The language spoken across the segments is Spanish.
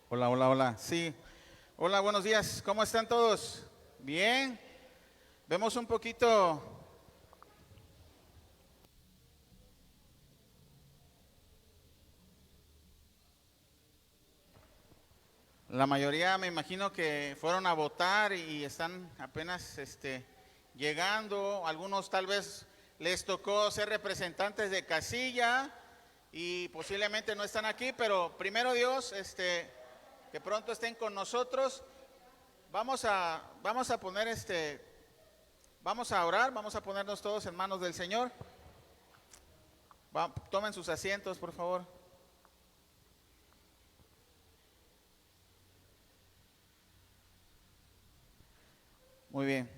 Hola, hola, hola. Sí. Hola, buenos días. ¿Cómo están todos? Bien. Vemos un poquito. La mayoría me imagino que fueron a votar y están apenas llegando. Algunos tal vez les tocó ser representantes de casilla y posiblemente no están aquí, pero primero Dios, que pronto estén con nosotros. Vamos a poner vamos a orar, vamos a ponernos todos en manos del Señor. Tomen sus asientos, por favor. Muy bien.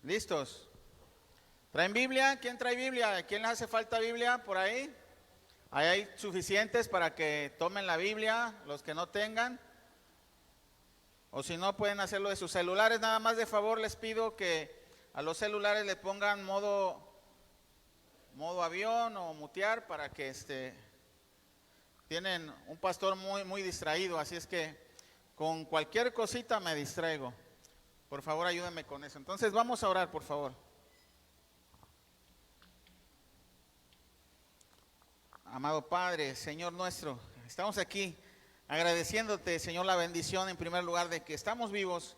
¿Listos? ¿Traen Biblia? ¿Quién trae Biblia? ¿A quién le hace falta Biblia por ahí? Ahí hay suficientes para que tomen la Biblia, los que no tengan. O si no, pueden hacerlo de sus celulares. Nada más de favor les pido que a los celulares le pongan modo avión o mutear para que tienen un pastor muy distraído, así es que con cualquier cosita me distraigo. Por favor, ayúdenme con eso. Entonces vamos a orar, por favor. Amado Padre, Señor nuestro, estamos aquí agradeciéndote, Señor, la bendición en primer lugar de que estamos vivos,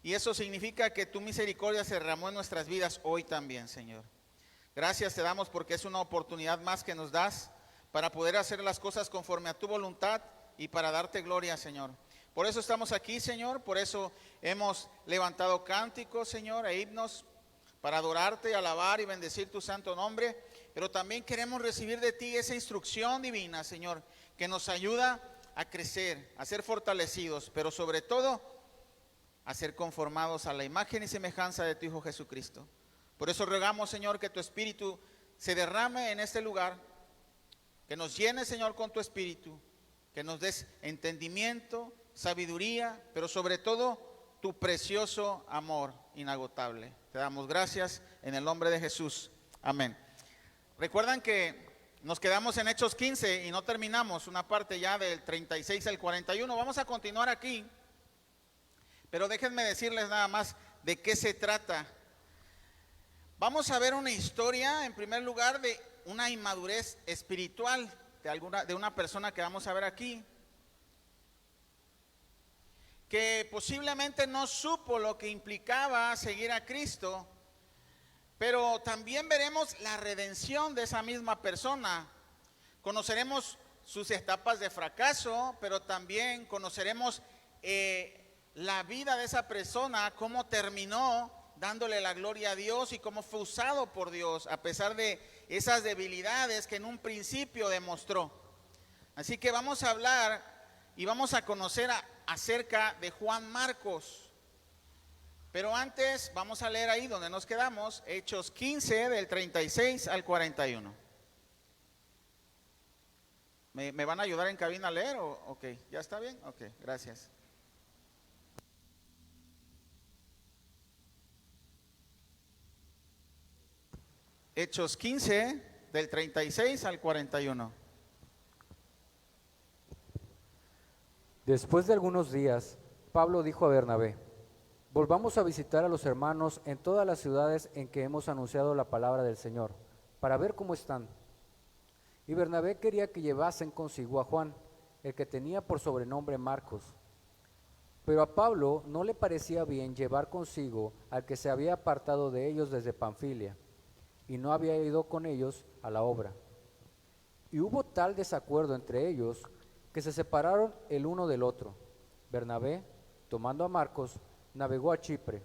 y eso significa que tu misericordia se derramó en nuestras vidas hoy también, Señor. Gracias te damos porque es una oportunidad más que nos das para poder hacer las cosas conforme a tu voluntad y para darte gloria, Señor. Por eso estamos aquí, Señor, por eso hemos levantado cánticos, Señor, e himnos para adorarte, alabar y bendecir tu santo nombre. Pero también queremos recibir de ti esa instrucción divina, Señor, que nos ayuda a crecer, a ser fortalecidos, pero sobre todo a ser conformados a la imagen y semejanza de tu Hijo Jesucristo. Por eso rogamos, Señor, que tu Espíritu se derrame en este lugar, que nos llene, Señor, con tu Espíritu, que nos des entendimiento, sabiduría, pero sobre todo tu precioso amor inagotable. Te damos gracias en el nombre de Jesús. Amén. Recuerdan que nos quedamos en Hechos 15 y no terminamos una parte ya del 36 al 41. Vamos a continuar aquí, pero déjenme decirles nada más de qué se trata. Vamos a ver una historia, en primer lugar, de una inmadurez espiritual de una persona que vamos a ver aquí, que posiblemente no supo lo que implicaba seguir a Cristo, pero también veremos la redención de esa misma persona. Conoceremos sus etapas de fracaso, pero también conoceremos la vida de esa persona, cómo terminó dándole la gloria a Dios y cómo fue usado por Dios a pesar de esas debilidades que en un principio demostró. Así que vamos a hablar y vamos a conocer acerca de Juan Marcos. Pero antes vamos a leer ahí donde nos quedamos, Hechos 15 del 36 al 41. ¿Me van a ayudar en cabina a leer? Ok, ¿ya está bien? Ok, gracias. Hechos 15 del 36 al 41. Después de algunos días, Pablo dijo a Bernabé: volvamos a visitar a los hermanos en todas las ciudades en que hemos anunciado la palabra del Señor, para ver cómo están. Y Bernabé quería que llevasen consigo a Juan, el que tenía por sobrenombre Marcos. Pero a Pablo no le parecía bien llevar consigo al que se había apartado de ellos desde Panfilia, y no había ido con ellos a la obra. Y hubo tal desacuerdo entre ellos que se separaron el uno del otro. Bernabé, tomando a Marcos, navegó a Chipre,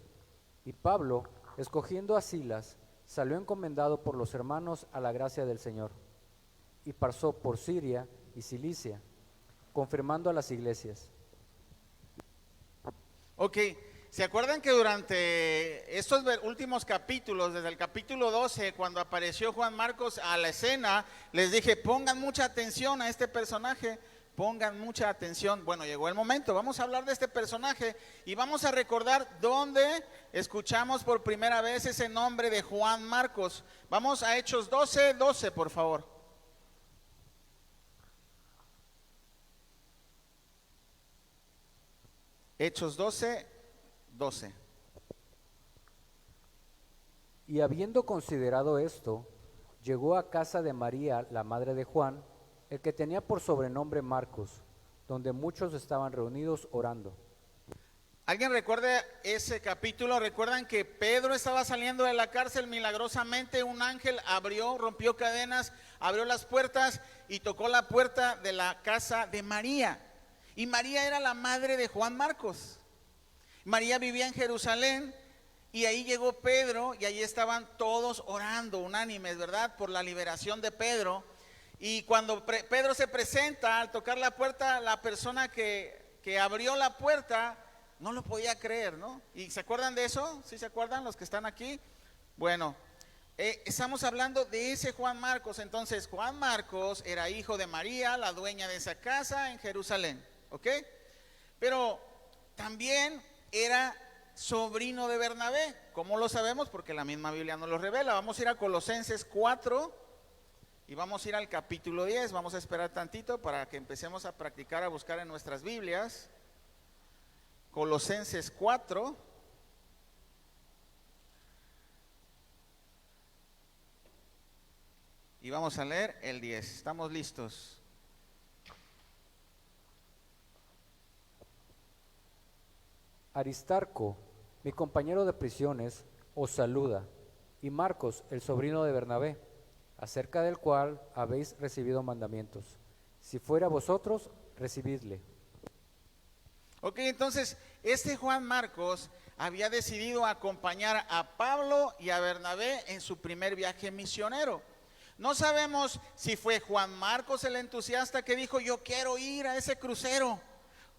y Pablo, escogiendo a Silas, salió encomendado por los hermanos a la gracia del Señor, y pasó por Siria y Cilicia, confirmando a las iglesias. Ok, ¿se acuerdan que durante estos últimos capítulos, desde el capítulo 12, cuando apareció Juan Marcos a la escena, les dije, pongan mucha atención a este personaje, pongan mucha atención. Bueno, llegó el momento, vamos a hablar de este personaje y vamos a recordar dónde escuchamos por primera vez ese nombre de Juan Marcos. Vamos a Hechos 12, por favor. Hechos 12:12. Y habiendo considerado esto, llegó a casa de María, la madre de Juan, el que tenía por sobrenombre Marcos, donde muchos estaban reunidos orando. ¿Alguien recuerda ese capítulo? ¿Recuerdan que Pedro estaba saliendo de la cárcel milagrosamente? Un ángel abrió, rompió cadenas, abrió las puertas y tocó la puerta de la casa de María. Y María era la madre de Juan Marcos. María vivía en Jerusalén y ahí llegó Pedro y ahí estaban todos orando, unánimes, ¿verdad? Por la liberación de Pedro. Y cuando Pedro se presenta, al tocar la puerta, la persona que abrió la puerta no lo podía creer, ¿no? ¿Y se acuerdan de eso? ¿Sí se acuerdan los que están aquí? Bueno, estamos hablando de ese Juan Marcos. Entonces, Juan Marcos era hijo de María, la dueña de esa casa en Jerusalén, ¿ok? Pero también era sobrino de Bernabé. ¿Cómo lo sabemos? Porque la misma Biblia nos lo revela. Vamos a ir a Colosenses 4 y vamos a ir al capítulo 10. Vamos a esperar tantito para que empecemos a practicar, a buscar en nuestras Biblias. Colosenses 4. Y vamos a leer el 10. ¿Estamos listos? Aristarco, mi compañero de prisiones, os saluda, y Marcos, el sobrino de Bernabé, acerca del cual habéis recibido mandamientos. Si fuera vosotros, recibidle. Ok, entonces, este Juan Marcos había decidido acompañar a Pablo y a Bernabé en su primer viaje misionero. No sabemos si fue Juan Marcos el entusiasta que dijo: yo quiero ir a ese crucero,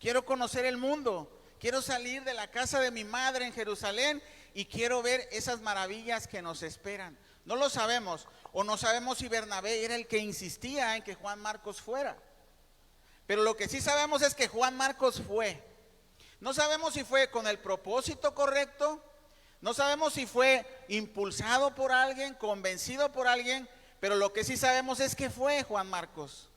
quiero conocer el mundo, quiero salir de la casa de mi madre en Jerusalén y quiero ver esas maravillas que nos esperan. No lo sabemos, o no sabemos si Bernabé era el que insistía en que Juan Marcos fuera. Pero lo que sí sabemos es que Juan Marcos fue. No sabemos si fue con el propósito correcto, no sabemos si fue impulsado por alguien, convencido por alguien, pero lo que sí sabemos es que fue Juan Marcos.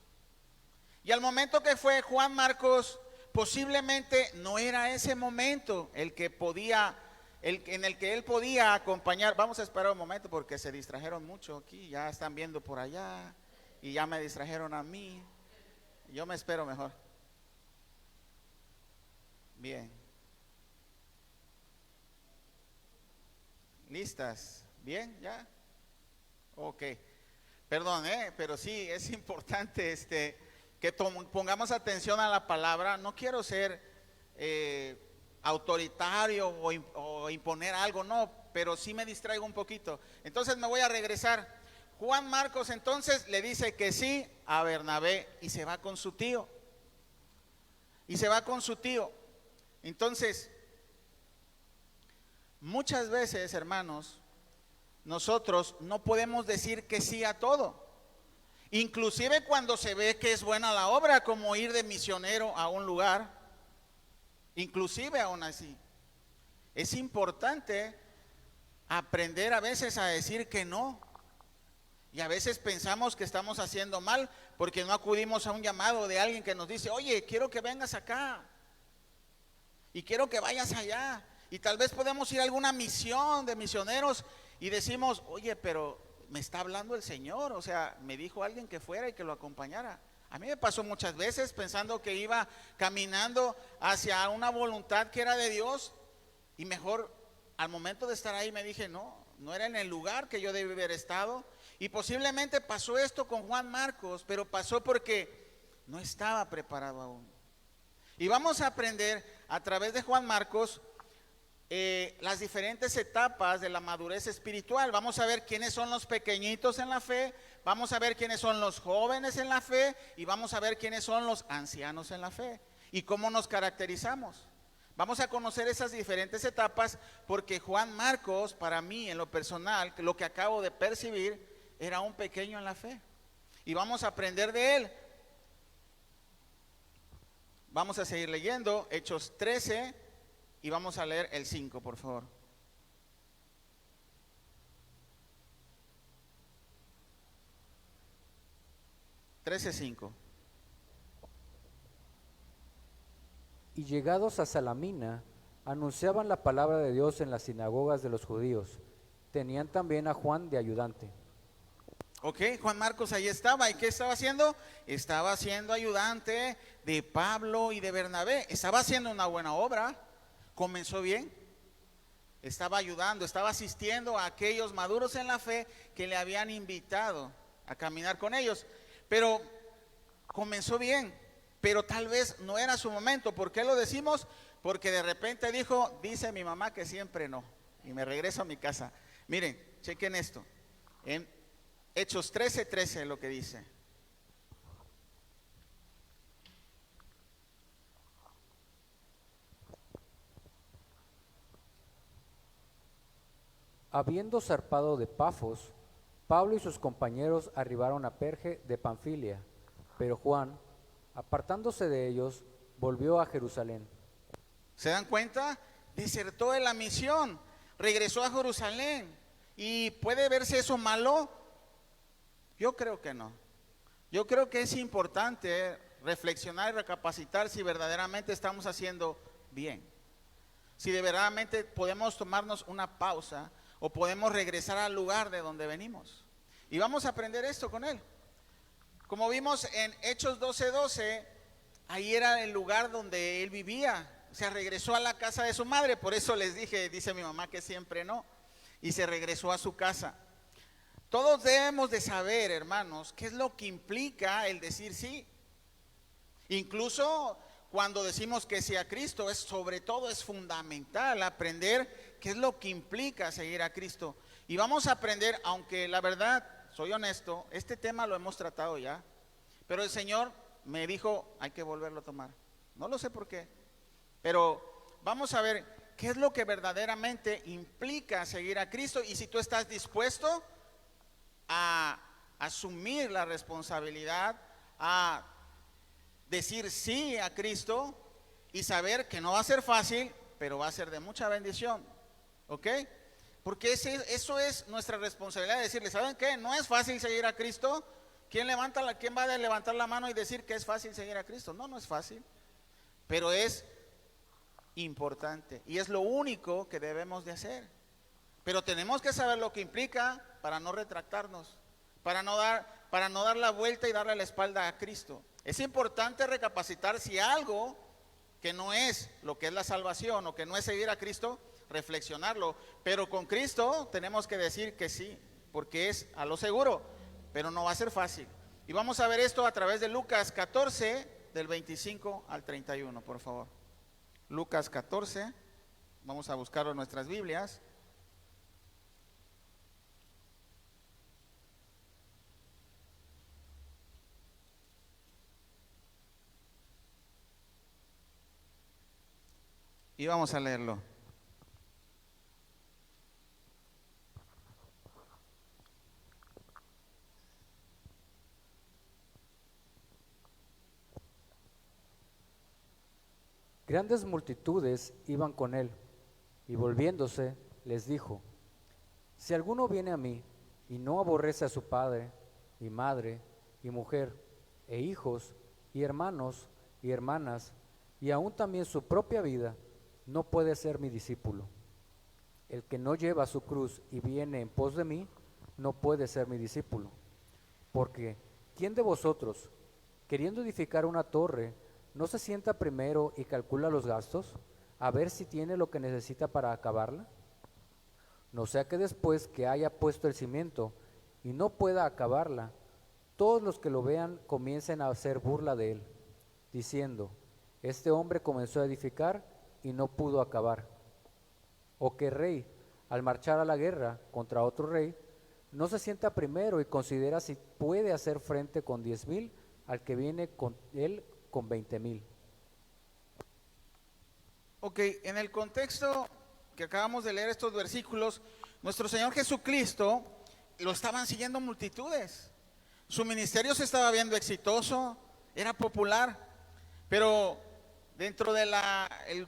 Y al momento que fue Juan Marcos, posiblemente no era ese momento el que podía, en el que él podía acompañar. Vamos a esperar un momento porque se distrajeron mucho aquí, ya están viendo por allá y ya me distrajeron a mí. Yo me espero mejor. Bien. ¿Listas? ¿Bien? ¿Ya? Ok. Perdón, pero sí, es importante que pongamos atención a la palabra. No quiero ser autoritario o imponer algo, no, pero sí me distraigo un poquito. Entonces me voy a regresar. Juan Marcos entonces le dice que sí a Bernabé y se va con su tío. Y se va con su tío. Entonces, muchas veces, hermanos, nosotros no podemos decir que sí a todo. Inclusive cuando se ve que es buena la obra, como ir de misionero a un lugar. Inclusive aún así. Es importante aprender a veces a decir que no. Y a veces pensamos que estamos haciendo mal porque no acudimos a un llamado de alguien que nos dice: oye, quiero que vengas acá. Y quiero que vayas allá. Y tal vez podemos ir a alguna misión de misioneros y decimos: oye, pero me está hablando el Señor, o sea, me dijo alguien que fuera y que lo acompañara. A mí me pasó muchas veces pensando que iba caminando hacia una voluntad que era de Dios, y mejor al momento de estar ahí me dije: no era en el lugar que yo debí haber estado. Y posiblemente pasó esto con Juan Marcos, pero pasó porque no estaba preparado aún. Y vamos a aprender a través de Juan Marcos las diferentes etapas de la madurez espiritual. Vamos a ver quiénes son los pequeñitos en la fe, vamos a ver quiénes son los jóvenes en la fe y vamos a ver quiénes son los ancianos en la fe y cómo nos caracterizamos. Vamos a conocer esas diferentes etapas porque Juan Marcos, para mí en lo personal, lo que acabo de percibir, era un pequeño en la fe. Y vamos a aprender de él. Vamos a seguir leyendo Hechos 13 y vamos a leer el 5, por favor. Trece, 5. Y llegados a Salamina, anunciaban la palabra de Dios en las sinagogas de los judíos. Tenían también a Juan de ayudante. Ok, Juan Marcos ahí estaba. ¿Y qué estaba haciendo? Estaba siendo ayudante de Pablo y de Bernabé. Estaba haciendo una buena obra. Comenzó bien. Estaba ayudando, estaba asistiendo a aquellos maduros en la fe que le habían invitado a caminar con ellos. Pero comenzó bien, pero tal vez no era su momento. ¿Por qué lo decimos? Porque de repente dice mi mamá que siempre no. Y me regreso a mi casa. Miren, chequen esto. En Hechos 13:13 lo que dice. Habiendo zarpado de Pafos, Pablo y sus compañeros arribaron a Perge de Panfilia, pero Juan, apartándose de ellos, volvió a Jerusalén. ¿Se dan cuenta? Desertó de la misión, regresó a Jerusalén. ¿Y puede verse eso malo? Yo creo que no. Yo creo que es importante reflexionar y recapacitar si verdaderamente estamos haciendo bien. Si de verdaderamente podemos tomarnos una pausa o podemos regresar al lugar de donde venimos. Y vamos a aprender esto con él. Como vimos en Hechos 12:12, ahí era el lugar donde él vivía. O sea, regresó a la casa de su madre. Por eso les dije, dice mi mamá que siempre no. Y se regresó a su casa. Todos debemos de saber, hermanos, qué es lo que implica el decir sí. Incluso cuando decimos que sí a Cristo, sobre todo es fundamental aprender qué es lo que implica seguir a Cristo. Y vamos a aprender, aunque la verdad, soy honesto, este tema lo hemos tratado ya, pero el Señor me dijo, hay que volverlo a tomar. No lo sé por qué, pero vamos a ver qué es lo que verdaderamente implica seguir a Cristo y si tú estás dispuesto a asumir la responsabilidad, a decir sí a Cristo y saber que no va a ser fácil, pero va a ser de mucha bendición, ¿ok? Porque eso es nuestra responsabilidad, de decirle, ¿saben qué? No es fácil seguir a Cristo. ¿Quién va a levantar la mano y decir que es fácil seguir a Cristo? No, no es fácil, pero es importante y es lo único que debemos de hacer. Pero tenemos que saber lo que implica para no retractarnos, para no dar la vuelta y darle la espalda a Cristo. Es importante recapacitar si algo que no es lo que es la salvación o que no es seguir a Cristo, reflexionarlo. Pero con Cristo tenemos que decir que sí, porque es a lo seguro, pero no va a ser fácil. Y vamos a ver esto a través de Lucas 14, del 25 al 31, por favor. Lucas 14, vamos a buscarlo en nuestras Biblias. Y vamos a leerlo. Grandes multitudes iban con él, y volviéndose les dijo, si alguno viene a mí y no aborrece a su padre, y madre, y mujer, e hijos, y hermanos, y hermanas, y aún también su propia vida, no puede ser mi discípulo. El que no lleva su cruz y viene en pos de mí, no puede ser mi discípulo. Porque, ¿quién de vosotros, queriendo edificar una torre, no se sienta primero y calcula los gastos, a ver si tiene lo que necesita para acabarla? No sea que después que haya puesto el cimiento y no pueda acabarla, todos los que lo vean comiencen a hacer burla de él, diciendo, este hombre comenzó a edificar y no pudo acabar. O que rey, al marchar a la guerra contra otro rey, no se sienta primero y considera si puede hacer frente con 10,000 al que viene con él con 20,000. Ok, en el contexto que acabamos de leer estos versículos, nuestro Señor Jesucristo lo estaban siguiendo multitudes. Su ministerio se estaba viendo exitoso, era popular, pero dentro de el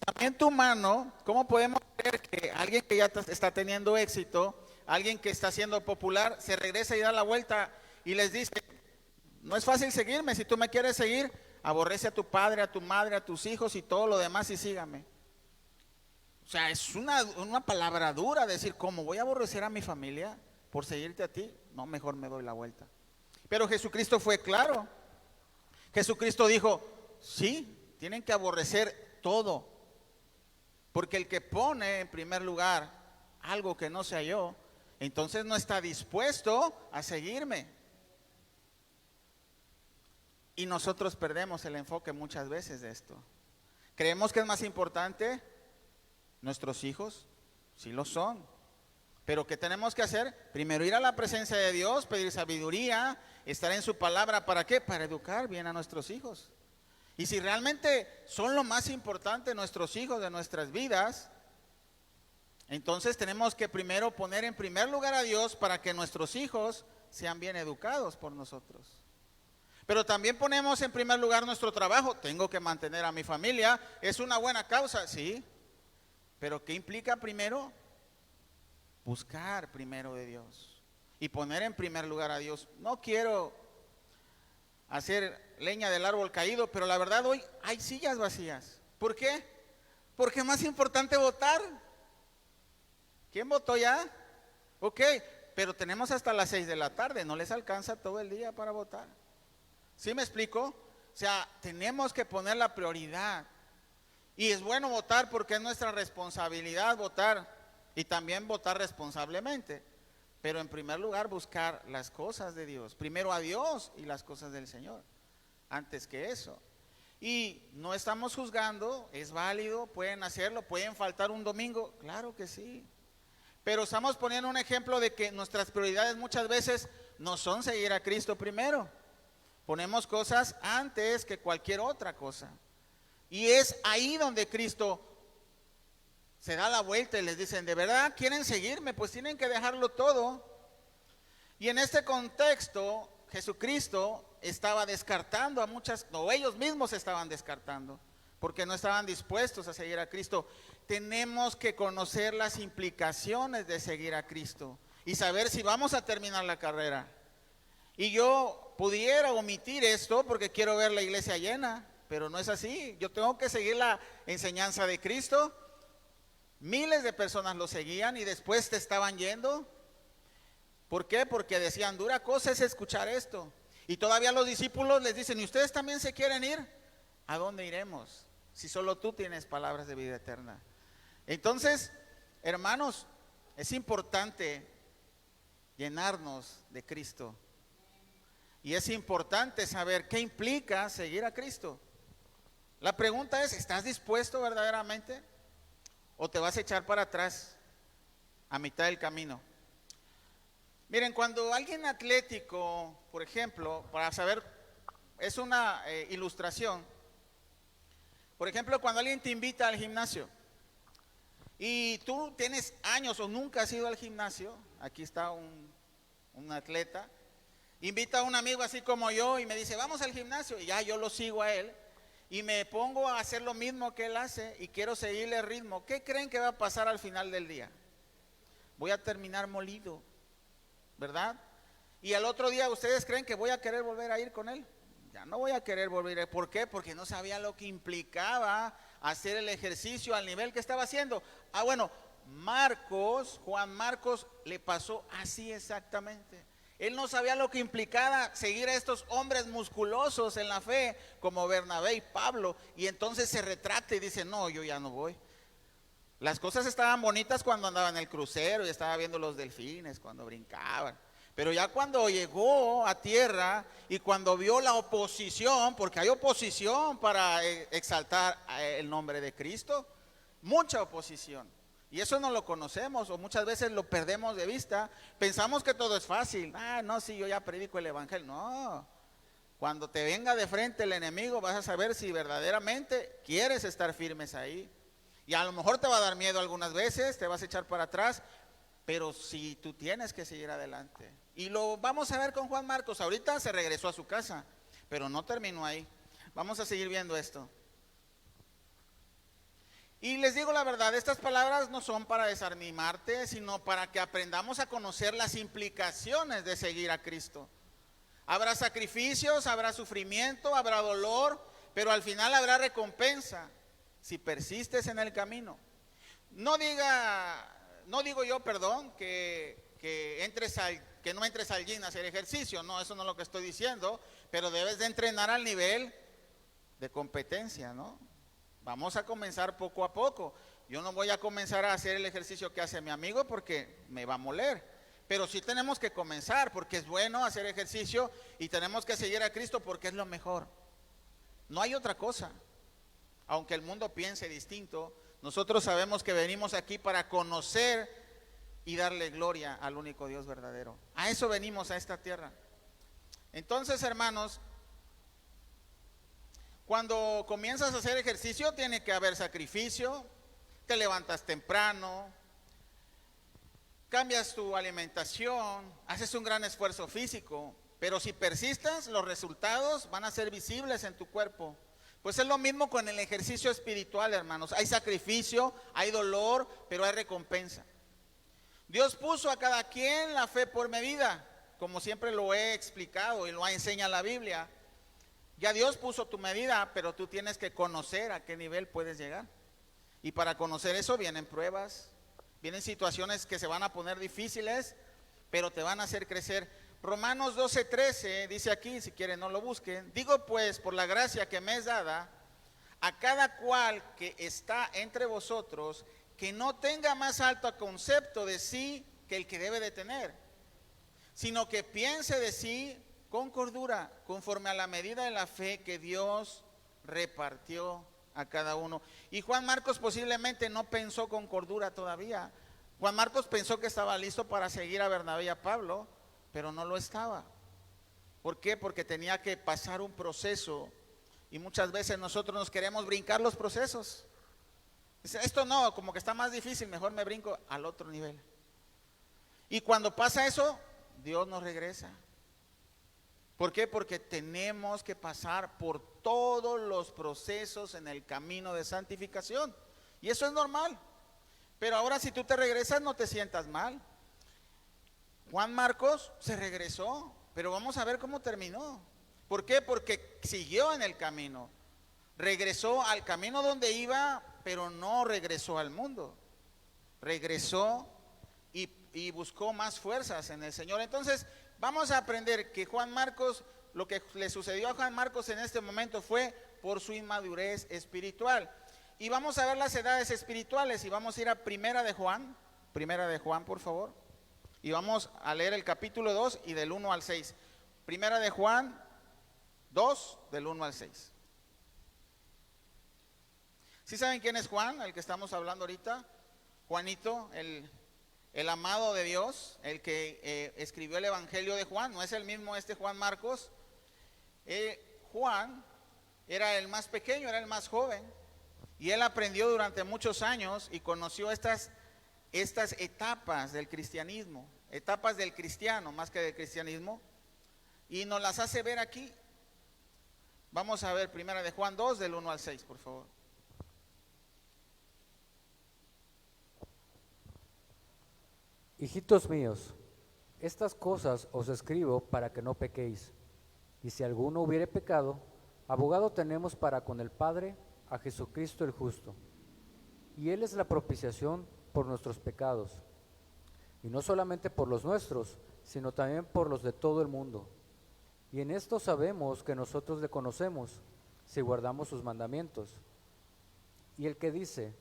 pensamiento humano, ¿cómo podemos creer que alguien que ya está teniendo éxito, alguien que está siendo popular, se regresa y da la vuelta y les dice, no es fácil seguirme, si tú me quieres seguir, aborrece a tu padre, a tu madre, a tus hijos y todo lo demás y sígame. O sea, es una palabra dura decir, ¿cómo voy a aborrecer a mi familia por seguirte a ti? No, mejor me doy la vuelta. Pero Jesucristo fue claro. Jesucristo dijo, sí, tienen que aborrecer todo. Porque el que pone en primer lugar algo que no sea yo, entonces no está dispuesto a seguirme. Y nosotros perdemos el enfoque muchas veces de esto. Creemos que es más importante nuestros hijos, sí lo son. Pero ¿qué tenemos que hacer? Primero ir a la presencia de Dios, pedir sabiduría, estar en su palabra. ¿Para qué? Para educar bien a nuestros hijos. Y si realmente son lo más importante nuestros hijos de nuestras vidas, entonces tenemos que primero poner en primer lugar a Dios para que nuestros hijos sean bien educados por nosotros. Pero también ponemos en primer lugar nuestro trabajo. Tengo que mantener a mi familia. ¿Es una buena causa? Sí. Pero ¿qué implica primero? Buscar primero de Dios y poner en primer lugar a Dios. No quiero hacer leña del árbol caído, pero la verdad hoy hay sillas vacías. ¿Por qué? Porque es más importante votar. ¿Quién votó ya? Ok, pero tenemos hasta las 6 de la tarde, no les alcanza todo el día para votar. ¿Sí me explico? O sea, tenemos que poner la prioridad. Y es bueno votar porque es nuestra responsabilidad votar y también votar responsablemente. Pero en primer lugar buscar las cosas de Dios. Primero a Dios y las cosas del Señor, antes que eso. Y no estamos juzgando, es válido, pueden hacerlo, pueden faltar un domingo, claro que sí. Pero estamos poniendo un ejemplo de que nuestras prioridades muchas veces no son seguir a Cristo primero. Ponemos cosas antes que cualquier otra cosa. Y es ahí donde Cristo se da la vuelta y les dicen, ¿de verdad quieren seguirme? Pues tienen que dejarlo todo. Y en este contexto, Jesucristo estaba descartando a muchas, o ellos mismos estaban descartando, porque no estaban dispuestos a seguir a Cristo. Tenemos que conocer las implicaciones de seguir a Cristo y saber si vamos a terminar la carrera. Y yo pudiera omitir esto porque quiero ver la iglesia llena, pero no es así. Yo tengo que seguir la enseñanza de Cristo. Miles de personas lo seguían y después te estaban yendo. ¿Por qué? Porque decían, dura cosa es escuchar esto. Y todavía los discípulos les dicen, ¿y ustedes también se quieren ir? ¿A dónde iremos? Si solo tú tienes palabras de vida eterna. Entonces, hermanos, es importante llenarnos de Cristo. Y es importante saber qué implica seguir a Cristo. La pregunta es, ¿estás dispuesto verdaderamente? ¿O te vas a echar para atrás a mitad del camino? Miren, cuando alguien atlético, por ejemplo, para saber, es una ilustración. Por ejemplo, cuando alguien te invita al gimnasio y tú tienes años o nunca has ido al gimnasio, aquí está un atleta, invita a un amigo así como yo y me dice, vamos al gimnasio, y ya yo lo sigo a él y me pongo a hacer lo mismo que él hace y quiero seguirle el ritmo. ¿Qué creen que va a pasar al final del día? Voy a terminar molido, ¿verdad? Y al otro día, ¿ustedes creen que voy a querer volver a ir con él? Ya no voy a querer volver a ir. ¿Por qué? Porque no sabía lo que implicaba hacer el ejercicio al nivel que estaba haciendo. Ah, bueno, Juan Marcos le pasó así exactamente. Él no sabía lo que implicaba seguir a estos hombres musculosos en la fe como Bernabé y Pablo, y entonces se retracta y dice, no, yo ya no voy. Las cosas estaban bonitas cuando andaba en el crucero y estaba viendo los delfines, cuando brincaban. Pero ya cuando llegó a tierra y cuando vio la oposición, porque hay oposición para exaltar el nombre de Cristo, mucha oposición. Y eso no lo conocemos o muchas veces lo perdemos de vista. Pensamos que todo es fácil. Ah, no, si yo ya predico el evangelio. No, cuando te venga de frente el enemigo vas a saber si verdaderamente quieres estar firmes ahí. Y a lo mejor te va a dar miedo algunas veces, te vas a echar para atrás, pero si tú tienes que seguir adelante. Y lo vamos a ver con Juan Marcos. Ahorita se regresó a su casa, pero no terminó ahí. Vamos a seguir viendo esto. Y les digo la verdad, estas palabras no son para desanimarte, sino para que aprendamos a conocer las implicaciones de seguir a Cristo. Habrá sacrificios, habrá sufrimiento, habrá dolor, pero al final habrá recompensa si persistes en el camino. No digo yo, perdón, que no entres al gym a hacer ejercicio, no, eso no es lo que estoy diciendo, pero debes de entrenar al nivel de competencia, ¿no? Vamos a comenzar poco a poco. Yo no voy a comenzar a hacer el ejercicio que hace mi amigo porque me va a moler, pero sí tenemos que comenzar porque es bueno hacer ejercicio y tenemos que seguir a Cristo porque es lo mejor. No hay otra cosa. Aunque el mundo piense distinto, nosotros sabemos que venimos aquí para conocer y darle gloria al único Dios verdadero. A eso venimos a esta tierra. Entonces, hermanos, cuando comienzas a hacer ejercicio tiene que haber sacrificio, te levantas temprano, cambias tu alimentación, haces un gran esfuerzo físico, pero si persistes, los resultados van a ser visibles en tu cuerpo. Pues es lo mismo con el ejercicio espiritual, hermanos. Hay sacrificio, hay dolor, pero hay recompensa. Dios puso a cada quien la fe por medida, como siempre lo he explicado y lo enseña la Biblia. Ya Dios puso tu medida, pero tú tienes que conocer a qué nivel puedes llegar. Y para conocer eso vienen pruebas, vienen situaciones que se van a poner difíciles, pero te van a hacer crecer. Romanos 12:13 dice aquí, si quieren no lo busquen, digo pues por la gracia que me es dada, a cada cual que está entre vosotros, que no tenga más alto concepto de sí que el que debe de tener, sino que piense de sí con cordura, conforme a la medida de la fe que Dios repartió a cada uno. Y Juan Marcos posiblemente no pensó con cordura todavía. Juan Marcos pensó que estaba listo para seguir a Bernabé y a Pablo, pero no lo estaba. ¿Por qué? Porque tenía que pasar un proceso y muchas veces nosotros nos queremos brincar los procesos. Dice, esto no, como que está más difícil, mejor me brinco al otro nivel. Y cuando pasa eso, Dios nos regresa. ¿Por qué? Porque tenemos que pasar por todos los procesos en el camino de santificación. Y eso es normal. Pero ahora si tú te regresas, no te sientas mal. Juan Marcos se regresó, pero vamos a ver cómo terminó. ¿Por qué? Porque siguió en el camino. Regresó al camino donde iba, pero no regresó al mundo. Regresó y buscó más fuerzas en el Señor. Entonces, vamos a aprender que Juan Marcos, lo que le sucedió a Juan Marcos en este momento fue por su inmadurez espiritual. Y vamos a ver las edades espirituales y vamos a ir a Primera de Juan, por favor. Y vamos a leer el capítulo 2 y del 1 al 6. Primera de Juan 2, del 1 al 6. ¿Sí saben quién es Juan, el que estamos hablando ahorita? Juanito, el amado de Dios, el que escribió el Evangelio de Juan. No es el mismo Juan Marcos. Juan era el más pequeño, era el más joven. Y él aprendió durante muchos años y conoció estas etapas del cristianismo, etapas del cristiano más que del cristianismo, y nos las hace ver aquí. Vamos a ver Primera de Juan 2, del 1 al 6, por favor. Hijitos míos, estas cosas os escribo para que no pequéis. Y si alguno hubiere pecado, abogado tenemos para con el Padre, a Jesucristo el justo. Y Él es la propiciación por nuestros pecados. Y no solamente por los nuestros, sino también por los de todo el mundo. Y en esto sabemos que nosotros le conocemos, si guardamos sus mandamientos. Y el que dice,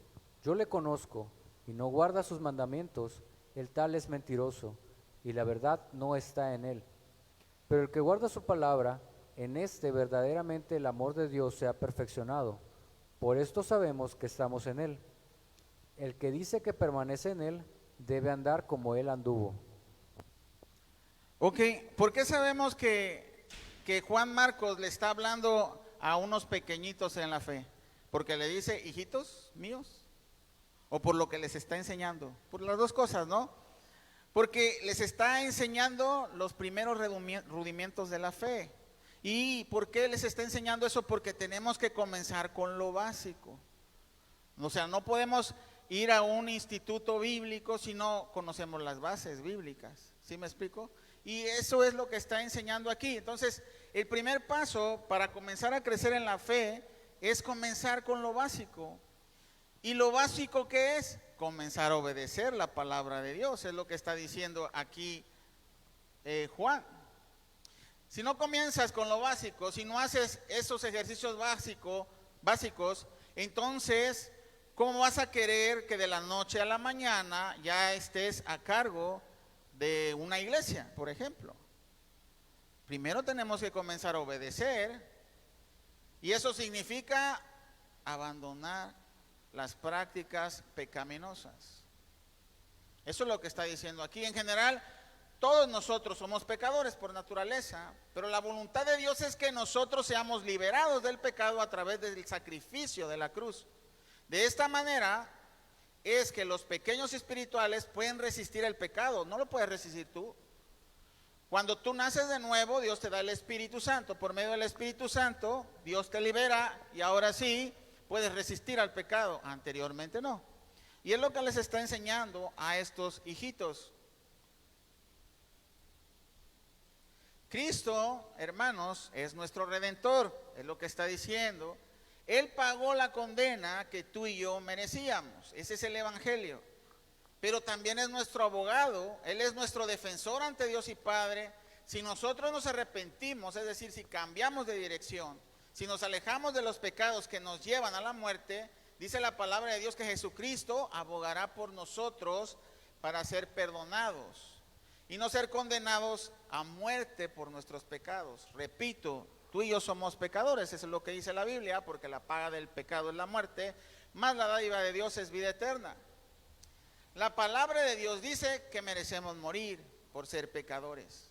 yo le conozco, y no guarda sus mandamientos, el tal es mentiroso, y la verdad no está en él. Pero el que guarda su palabra, en este verdaderamente el amor de Dios se ha perfeccionado. Por esto sabemos que estamos en él. El que dice que permanece en él, debe andar como él anduvo. Ok, ¿por qué sabemos que Juan Marcos le está hablando a unos pequeñitos en la fe? ¿Porque le dice, hijitos míos? ¿O por lo que les está enseñando? Por las dos cosas, ¿no? Porque les está enseñando los primeros rudimentos de la fe. ¿Y por qué les está enseñando eso? Porque tenemos que comenzar con lo básico. O sea, no podemos ir a un instituto bíblico si no conocemos las bases bíblicas. ¿Sí me explico? Y eso es lo que está enseñando aquí. Entonces, el primer paso para comenzar a crecer en la fe es comenzar con lo básico. ¿Y lo básico qué es? Comenzar a obedecer la palabra de Dios, es lo que está diciendo aquí Juan. Si no comienzas con lo básico, si no haces esos ejercicios básicos, entonces, ¿cómo vas a querer que de la noche a la mañana ya estés a cargo de una iglesia, por ejemplo? Primero tenemos que comenzar a obedecer, y eso significa abandonar las prácticas pecaminosas. Eso es lo que está diciendo aquí. En general, todos nosotros somos pecadores por naturaleza, pero la voluntad de Dios es que nosotros seamos liberados del pecado a través del sacrificio de la cruz. De esta manera es que los pequeños espirituales pueden resistir el pecado. No lo puedes resistir tú. Cuando tú naces de nuevo, Dios te da el Espíritu Santo. Por medio del Espíritu Santo, Dios te libera y ahora sí puedes resistir al pecado. Anteriormente no. Y es lo que les está enseñando a estos hijitos. Cristo, hermanos, es nuestro Redentor, es lo que está diciendo. Él pagó la condena que tú y yo merecíamos. Ese es el Evangelio. Pero también es nuestro abogado, Él es nuestro defensor ante Dios y Padre. Si nosotros nos arrepentimos, es decir, si cambiamos de dirección, si nos alejamos de los pecados que nos llevan a la muerte, dice la palabra de Dios que Jesucristo abogará por nosotros para ser perdonados y no ser condenados a muerte por nuestros pecados. Repito, tú y yo somos pecadores, eso es lo que dice la Biblia, porque la paga del pecado es la muerte, más la dádiva de Dios es vida eterna. La palabra de Dios dice que merecemos morir por ser pecadores,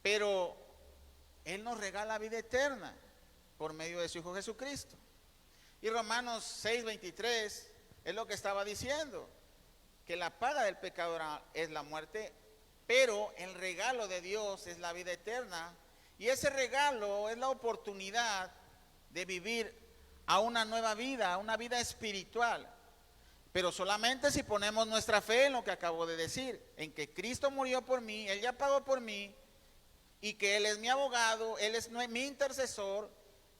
pero Él nos regala vida eterna por medio de su Hijo Jesucristo. Y Romanos 6:23 es lo que estaba diciendo, que la paga del pecado es la muerte, pero el regalo de Dios es la vida eterna. Y ese regalo es la oportunidad de vivir a una nueva vida, a una vida espiritual. Pero solamente si ponemos nuestra fe en lo que acabo de decir, en que Cristo murió por mí, Él ya pagó por mí, y que Él es mi abogado, Él es mi intercesor,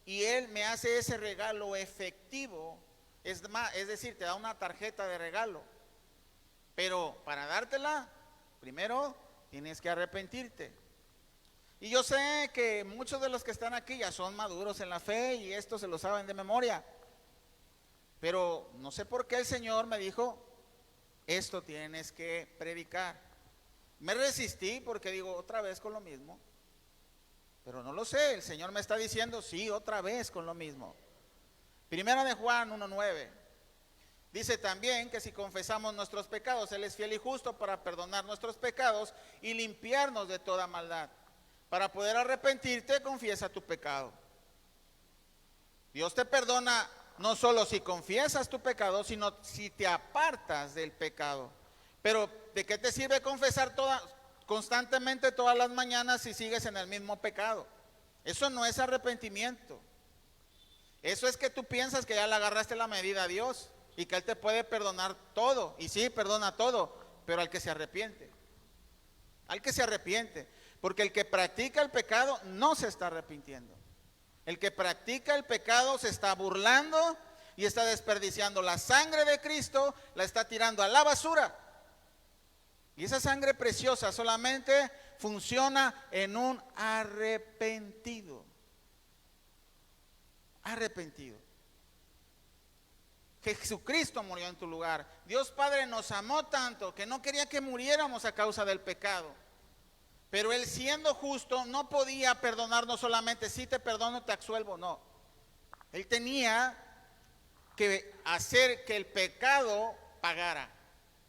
y Él me hace ese regalo efectivo. Es decir, te da una tarjeta de regalo. Pero para dártela, primero tienes que arrepentirte. Y yo sé que muchos de los que están aquí ya son maduros en la fe y esto se lo saben de memoria. Pero no sé por qué el Señor me dijo, esto tienes que predicar. Me resistí porque digo, otra vez con lo mismo. Pero no lo sé, el Señor me está diciendo, sí, otra vez con lo mismo. Primera de Juan 1:9. Dice también que si confesamos nuestros pecados, Él es fiel y justo para perdonar nuestros pecados y limpiarnos de toda maldad. Para poder arrepentirte, confiesa tu pecado. Dios te perdona no solo si confiesas tu pecado, sino si te apartas del pecado. Pero ¿de qué te sirve confesar constantemente todas las mañanas si sigues en el mismo pecado? Eso no es arrepentimiento. Eso es que tú piensas que ya le agarraste la medida a Dios y que Él te puede perdonar todo. Y sí, perdona todo, pero al que se arrepiente. Al que se arrepiente. Porque el que practica el pecado no se está arrepintiendo. El que practica el pecado se está burlando y está desperdiciando la sangre de Cristo, la está tirando a la basura. Y esa sangre preciosa solamente funciona en un arrepentido. Arrepentido. Jesucristo murió en tu lugar. Dios Padre nos amó tanto que no quería que muriéramos a causa del pecado. Pero Él, siendo justo, no podía perdonarnos solamente, si te perdono, te absuelvo, no. Él tenía que hacer que el pecado pagara.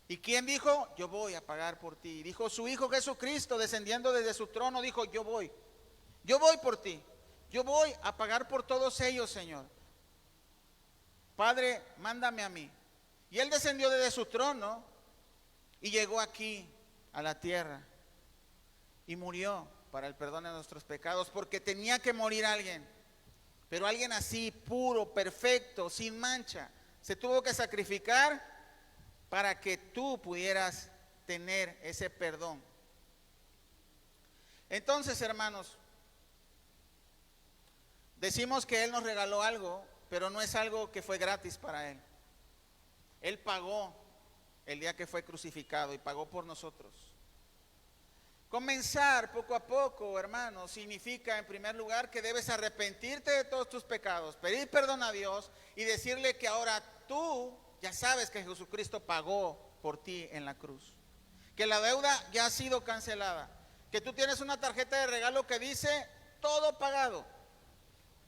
¿Y quién dijo? Yo voy a pagar por ti. Dijo su Hijo Jesucristo, descendiendo desde su trono, dijo, yo voy por ti. Yo voy a pagar por todos ellos, Señor. Padre, mándame a mí. Y Él descendió desde su trono y llegó aquí a la tierra. Y murió para el perdón de nuestros pecados, porque tenía que morir alguien. Pero alguien así, puro, perfecto, sin mancha. Se tuvo que sacrificar para que tú pudieras tener ese perdón. Entonces, hermanos, Decimos que Él nos regaló algo, pero no es algo que fue gratis para Él. Él pagó el día que fue crucificado y pagó por nosotros. Comenzar poco a poco, hermano, significa en primer lugar que debes arrepentirte de todos tus pecados, pedir perdón a Dios y decirle que ahora tú ya sabes que Jesucristo pagó por ti en la cruz, que la deuda ya ha sido cancelada, que tú tienes una tarjeta de regalo que dice todo pagado.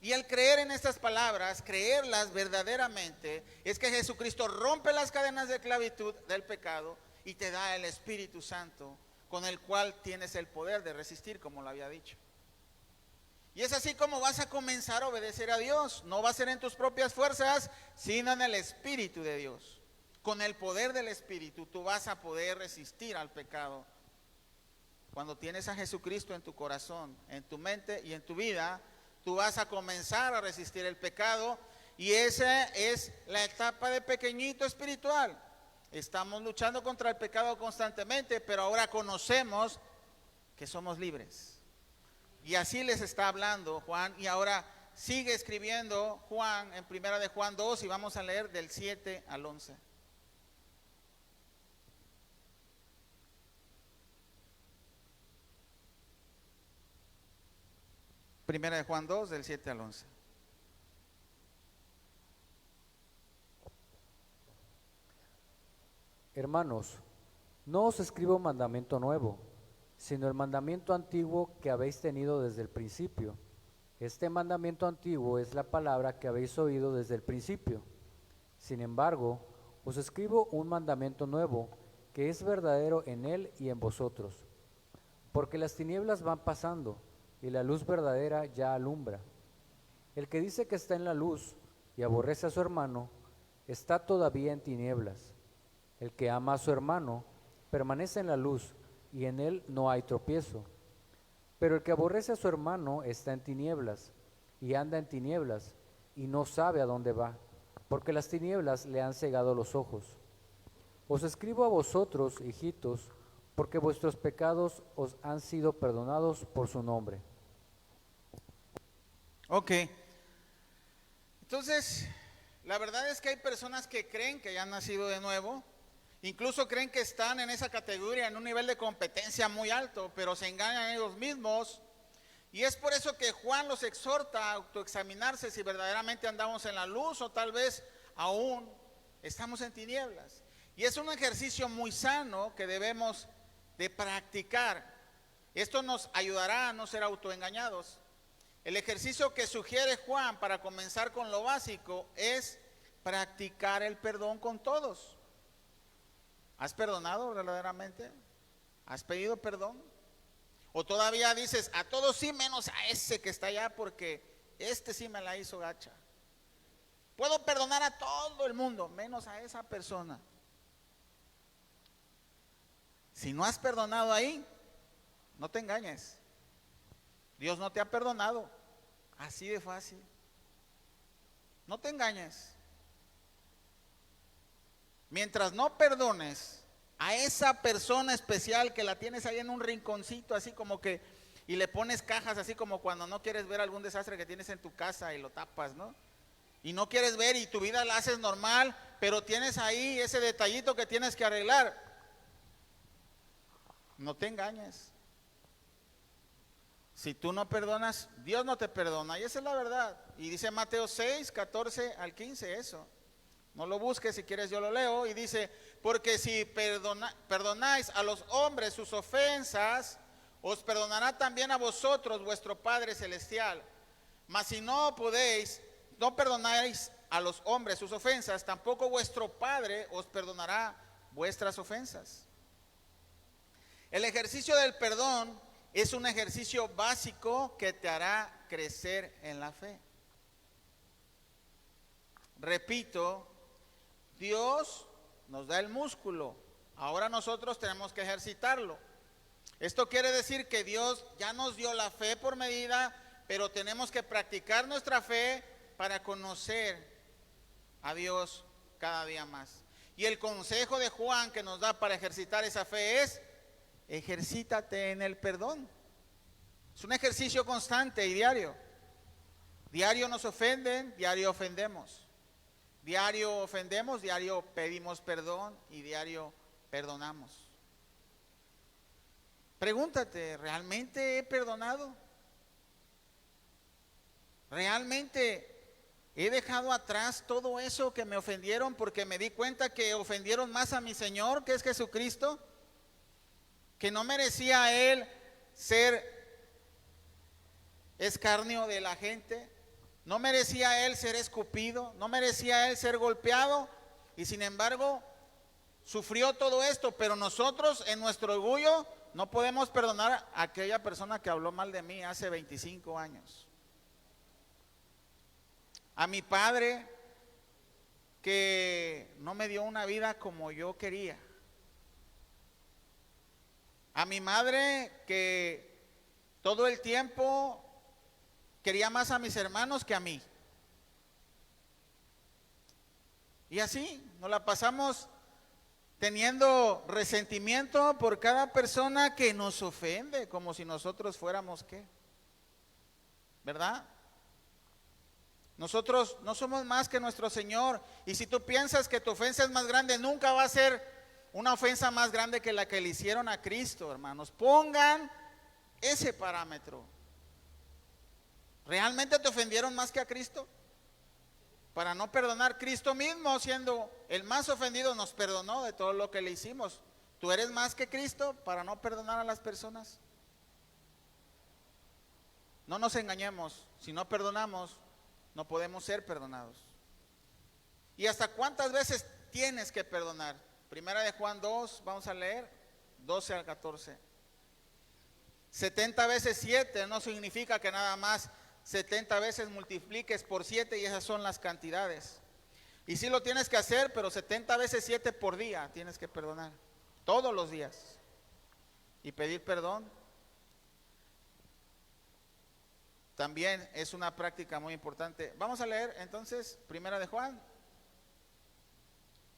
Y al creer en estas palabras, creerlas verdaderamente, es que Jesucristo rompe las cadenas de esclavitud del pecado y te da el Espíritu Santo, con el cual tienes el poder de resistir, como lo había dicho. Y es así como vas a comenzar a obedecer a Dios. No va a ser en tus propias fuerzas, sino en el Espíritu de Dios. Con el poder del Espíritu tú vas a poder resistir al pecado. Cuando tienes a Jesucristo en tu corazón, en tu mente y en tu vida, tú vas a comenzar a resistir el pecado. Y esa es la etapa de pequeñito espiritual. Estamos luchando contra el pecado constantemente, pero ahora conocemos que somos libres. Y así les está hablando Juan, y ahora sigue escribiendo Juan en primera de Juan 2 y vamos a leer del 7 al 11. Primera de Juan 2 del 7 al 11. Hermanos, no os escribo un mandamiento nuevo, sino el mandamiento antiguo que habéis tenido desde el principio. Este mandamiento antiguo es la palabra que habéis oído desde el principio. Sin embargo, os escribo un mandamiento nuevo, que es verdadero en él y en vosotros. Porque las tinieblas van pasando, y la luz verdadera ya alumbra. El que dice que está en la luz y aborrece a su hermano, está todavía en tinieblas. El que ama a su hermano permanece en la luz, y en él no hay tropiezo. Pero el que aborrece a su hermano está en tinieblas, y anda en tinieblas, y no sabe a dónde va, porque las tinieblas le han cegado los ojos. Os escribo a vosotros, hijitos, porque vuestros pecados os han sido perdonados por su nombre. Ok. Entonces, la verdad es que hay personas que creen que ya han nacido de nuevo. Incluso creen que están en esa categoría, en un nivel de competencia muy alto, pero se engañan ellos mismos. Y es por eso que Juan los exhorta a autoexaminarse si verdaderamente andamos en la luz o tal vez aún estamos en tinieblas. Y es un ejercicio muy sano que debemos de practicar. Esto nos ayudará a no ser autoengañados. El ejercicio que sugiere Juan para comenzar con lo básico es practicar el perdón con todos. ¿Has perdonado verdaderamente? ¿Has pedido perdón? ¿O todavía dices, a todos sí menos a ese que está allá porque este sí me la hizo gacha? Puedo perdonar a todo el mundo, menos a esa persona. Si no has perdonado ahí, no te engañes. Dios no te ha perdonado. Así de fácil. No te engañes. Mientras no perdones a esa persona especial que la tienes ahí en un rinconcito, así como que, y le pones cajas, así como cuando no quieres ver algún desastre que tienes en tu casa y lo tapas, ¿no? Y no quieres ver y tu vida la haces normal, pero tienes ahí ese detallito que tienes que arreglar. No te engañes. Si tú no perdonas, Dios no te perdona, y esa es la verdad. Y dice Mateo 6, 14 al 15 eso. No lo busques, si quieres yo lo leo, y dice, porque si perdonáis a los hombres sus ofensas, os perdonará también a vosotros vuestro Padre Celestial. Mas si no perdonáis a los hombres sus ofensas, tampoco vuestro Padre os perdonará vuestras ofensas. El ejercicio del perdón es un ejercicio básico que te hará crecer en la fe. Repito, Dios nos da el músculo, ahora nosotros tenemos que ejercitarlo. Esto quiere decir que Dios ya nos dio la fe por medida, pero tenemos que practicar nuestra fe para conocer a Dios cada día más. Y el consejo de Juan que nos da para ejercitar esa fe es, ejercítate en el perdón. Es un ejercicio constante y diario. Diario nos ofenden, diario ofendemos. Diario ofendemos, diario pedimos perdón y diario perdonamos. Pregúntate, ¿realmente he perdonado? ¿Realmente he dejado atrás todo eso que me ofendieron porque me di cuenta que ofendieron más a mi Señor, que es Jesucristo? Que no merecía a Él ser escarnio de la gente, no merecía a Él ser escupido, no merecía a Él ser golpeado, y sin embargo sufrió todo esto. Pero nosotros en nuestro orgullo no podemos perdonar a aquella persona que habló mal de mí hace 25 años. A mi padre que no me dio una vida como yo quería. A mi madre que todo el tiempo quería más a mis hermanos que a mí. Y así nos la pasamos teniendo resentimiento por cada persona que nos ofende, como si nosotros fuéramos ¿qué? ¿Verdad? Nosotros no somos más que nuestro Señor. Y si tú piensas que tu ofensa es más grande, nunca va a ser una ofensa más grande que la que le hicieron a Cristo, hermanos. Pongan ese parámetro. ¿Realmente te ofendieron más que a Cristo? Para no perdonar, Cristo mismo, siendo el más ofendido, nos perdonó de todo lo que le hicimos. ¿Tú eres más que Cristo para no perdonar a las personas? No nos engañemos, si no perdonamos, no podemos ser perdonados. ¿Y hasta cuántas veces tienes que perdonar? Primera de Juan 2, vamos a leer, 12 al 14. 70 veces 7 no significa que nada más 70 veces multipliques por 7 y esas son las cantidades. Y sí lo tienes que hacer, pero 70 veces 7 por día tienes que perdonar, todos los días. Y pedir perdón también es una práctica muy importante. Vamos a leer entonces Primera de Juan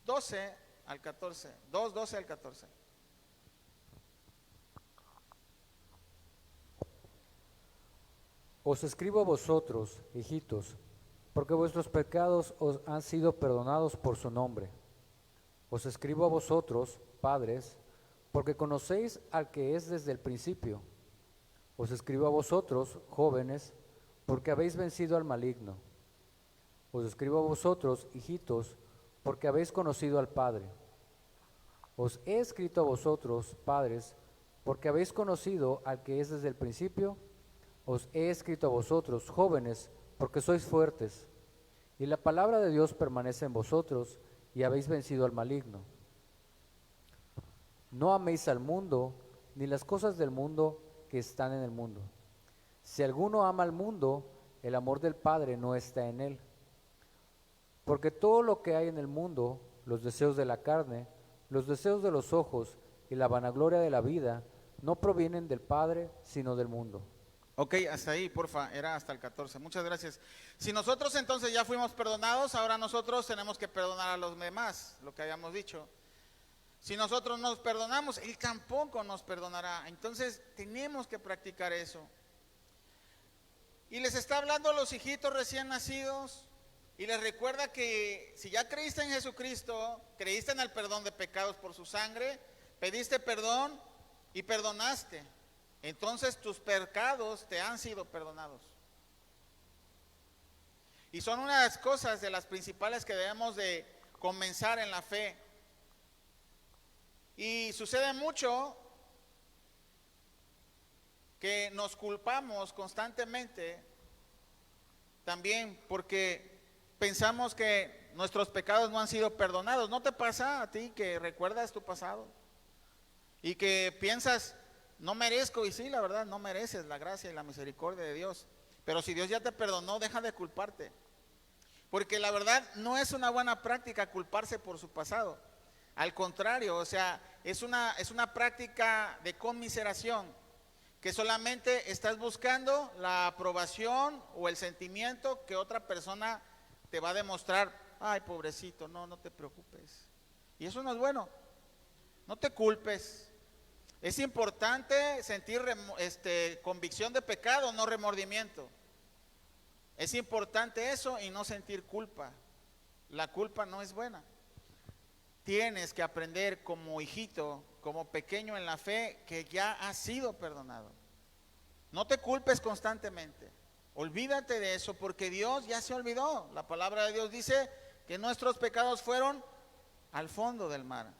12 al 14, 2, 12 al 14. Os escribo a vosotros, hijitos, porque vuestros pecados os han sido perdonados por su nombre. Os escribo a vosotros, padres, porque conocéis al que es desde el principio. Os escribo a vosotros, jóvenes, porque habéis vencido al maligno. Os escribo a vosotros, hijitos, porque habéis conocido al Padre. Os he escrito a vosotros, padres, porque habéis conocido al que es desde el principio. Os he escrito a vosotros, jóvenes, porque sois fuertes, y la palabra de Dios permanece en vosotros, y habéis vencido al maligno. No améis al mundo, ni las cosas del mundo que están en el mundo. Si alguno ama al mundo, el amor del Padre no está en él. Porque todo lo que hay en el mundo, los deseos de la carne, los deseos de los ojos y la vanagloria de la vida, no provienen del Padre, sino del mundo. Ok, hasta ahí, porfa, era hasta el 14. Muchas gracias. Si nosotros entonces ya fuimos perdonados, ahora nosotros tenemos que perdonar a los demás, lo que habíamos dicho. Si nosotros nos perdonamos, Él tampoco nos perdonará. Entonces tenemos que practicar eso. Y les está hablando a los hijitos recién nacidos y les recuerda que si ya creíste en Jesucristo, creíste en el perdón de pecados por su sangre, pediste perdón y perdonaste, entonces tus pecados te han sido perdonados. Y son una de las cosas de las principales que debemos de comenzar en la fe. Y sucede mucho que nos culpamos constantemente también porque pensamos que nuestros pecados no han sido perdonados. ¿No te pasa a ti que recuerdas tu pasado y que piensas, no merezco? Y sí, la verdad, no mereces la gracia y la misericordia de Dios. Pero si Dios ya te perdonó, deja de culparte. Porque la verdad no es una buena práctica culparse por su pasado. Al contrario, o sea, es una práctica de conmiseración, que solamente estás buscando la aprobación o el sentimiento que otra persona te va a demostrar. Ay, pobrecito, no te preocupes. Y eso no es bueno. No te culpes. Es importante sentir convicción de pecado, no remordimiento. Es importante eso y no sentir culpa. La culpa no es buena. Tienes que aprender como hijito, como pequeño en la fe, que ya has sido perdonado. No te culpes constantemente. Olvídate de eso porque Dios ya se olvidó. La palabra de Dios dice que nuestros pecados fueron al fondo del mar.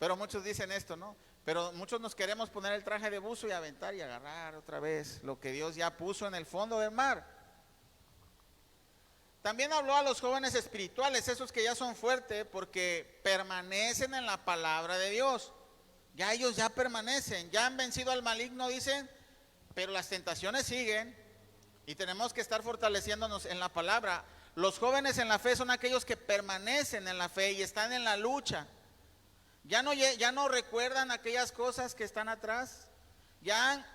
Pero muchos dicen esto, ¿no? Pero muchos nos queremos poner el traje de buzo y aventar y agarrar otra vez lo que Dios ya puso en el fondo del mar. También habló a los jóvenes espirituales, esos que ya son fuertes porque permanecen en la palabra de Dios. Ya ellos ya permanecen, ya han vencido al maligno, dicen, pero las tentaciones siguen y tenemos que estar fortaleciéndonos en la palabra. Los jóvenes en la fe son aquellos que permanecen en la fe y están en la lucha. Ya no recuerdan aquellas cosas que están atrás, ya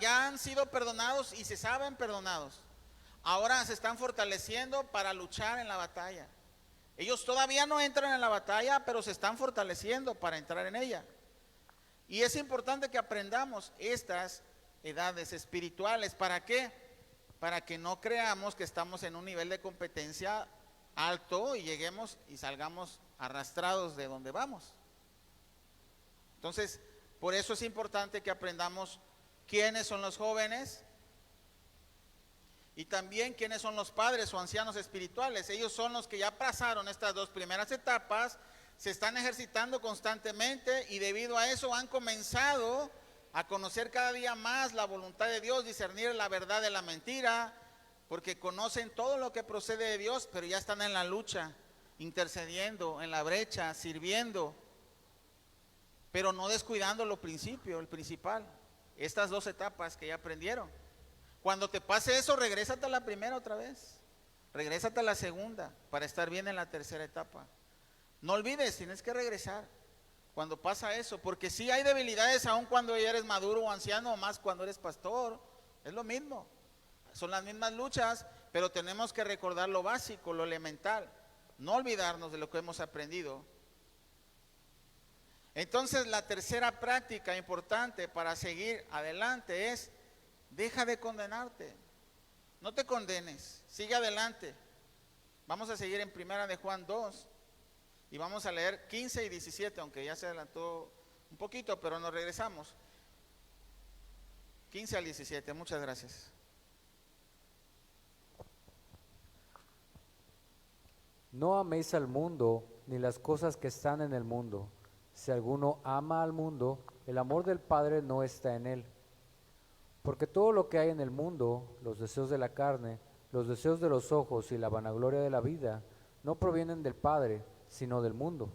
han sido perdonados y se saben perdonados. Ahora se están fortaleciendo para luchar en la batalla. Ellos todavía no entran en la batalla, pero se están fortaleciendo para entrar en ella. Y es importante que aprendamos estas edades espirituales. ¿Para qué? Para que no creamos que estamos en un nivel de competencia alto y lleguemos y salgamos arrastrados de donde vamos. Entonces, por eso es importante que aprendamos quiénes son los jóvenes y también quiénes son los padres o ancianos espirituales. Ellos son los que ya pasaron estas dos primeras etapas, se están ejercitando constantemente y debido a eso han comenzado a conocer cada día más la voluntad de Dios, discernir la verdad de la mentira, porque conocen todo lo que procede de Dios, pero ya están en la lucha, intercediendo, en la brecha, sirviendo, pero no descuidando el principal, estas dos etapas que ya aprendieron. Cuando te pase eso, regrésate a la primera otra vez, regrésate a la segunda, para estar bien en la tercera etapa. No olvides, tienes que regresar cuando pasa eso, porque sí hay debilidades aun cuando ya eres maduro o anciano, o más cuando eres pastor, es lo mismo, son las mismas luchas, pero tenemos que recordar lo básico, lo elemental, no olvidarnos de lo que hemos aprendido. Entonces la tercera práctica importante para seguir adelante es: deja de condenarte, no te condenes, sigue adelante. Vamos a seguir en Primera de Juan 2 y vamos a leer 15 y 17, aunque ya se adelantó un poquito, pero nos regresamos. 15 al 17, muchas gracias. No améis al mundo ni las cosas que están en el mundo. Si alguno ama al mundo, el amor del Padre no está en él. Porque todo lo que hay en el mundo, los deseos de la carne, los deseos de los ojos y la vanagloria de la vida, no provienen del Padre, sino del mundo.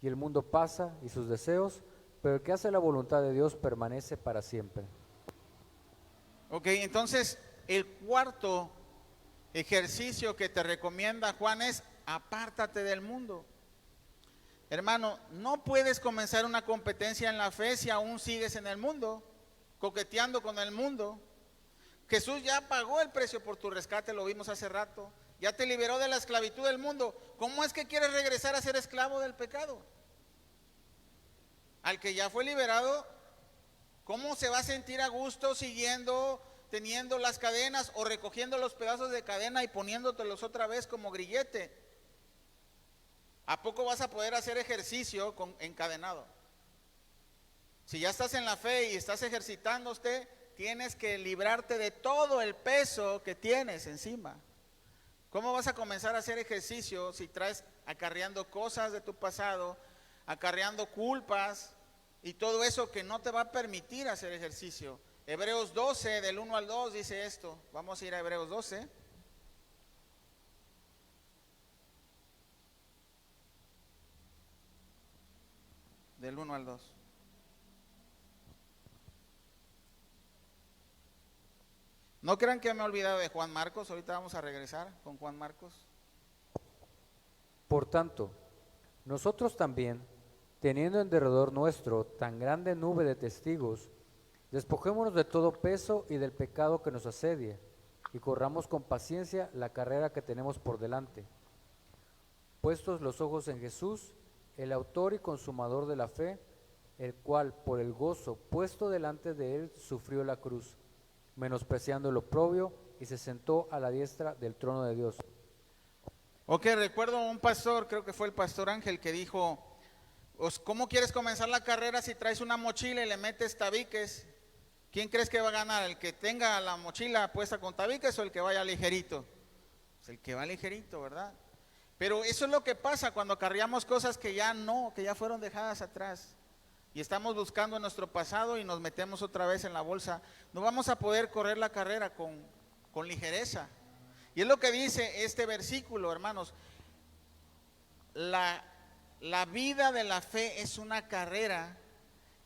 Y el mundo pasa y sus deseos, pero el que hace la voluntad de Dios permanece para siempre. Ok, entonces el cuarto ejercicio que te recomienda Juan es: apártate del mundo. Hermano, no puedes comenzar una competencia en la fe si aún sigues en el mundo, coqueteando con el mundo. Jesús ya pagó el precio por tu rescate, lo vimos hace rato. Ya te liberó de la esclavitud del mundo. ¿Cómo es que quieres regresar a ser esclavo del pecado? Al que ya fue liberado, ¿cómo se va a sentir a gusto siguiendo, teniendo las cadenas o recogiendo los pedazos de cadena y poniéndotelos otra vez como grillete? ¿A poco vas a poder hacer ejercicio encadenado? Si ya estás en la fe y estás ejercitándote, tienes que librarte de todo el peso que tienes encima. ¿Cómo vas a comenzar a hacer ejercicio si traes acarreando cosas de tu pasado, acarreando culpas y todo eso que no te va a permitir hacer ejercicio? Hebreos 12, del 1 al 2 dice esto. Vamos a ir a Hebreos 12. Del 1 al 2. No crean que me he olvidado de Juan Marcos, ahorita vamos a regresar con Juan Marcos. Por tanto, nosotros también, teniendo en derredor nuestro tan grande nube de testigos, despojémonos de todo peso y del pecado que nos asedia, y corramos con paciencia la carrera que tenemos por delante. Puestos los ojos en Jesús, el autor y consumador de la fe, el cual por el gozo puesto delante de él sufrió la cruz, menospreciando el oprobio, y se sentó a la diestra del trono de Dios. Ok, recuerdo un pastor, creo que fue el pastor Ángel, que dijo, ¿cómo quieres comenzar la carrera si traes una mochila y le metes tabiques? ¿Quién crees que va a ganar? ¿El que tenga la mochila puesta con tabiques o el que vaya ligerito? Pues el que va ligerito, ¿verdad? Pero eso es lo que pasa cuando cargamos cosas que ya no, que ya fueron dejadas atrás. Y estamos buscando en nuestro pasado y nos metemos otra vez en la bolsa. No vamos a poder correr la carrera con ligereza. Y es lo que dice este versículo, hermanos. La vida de la fe es una carrera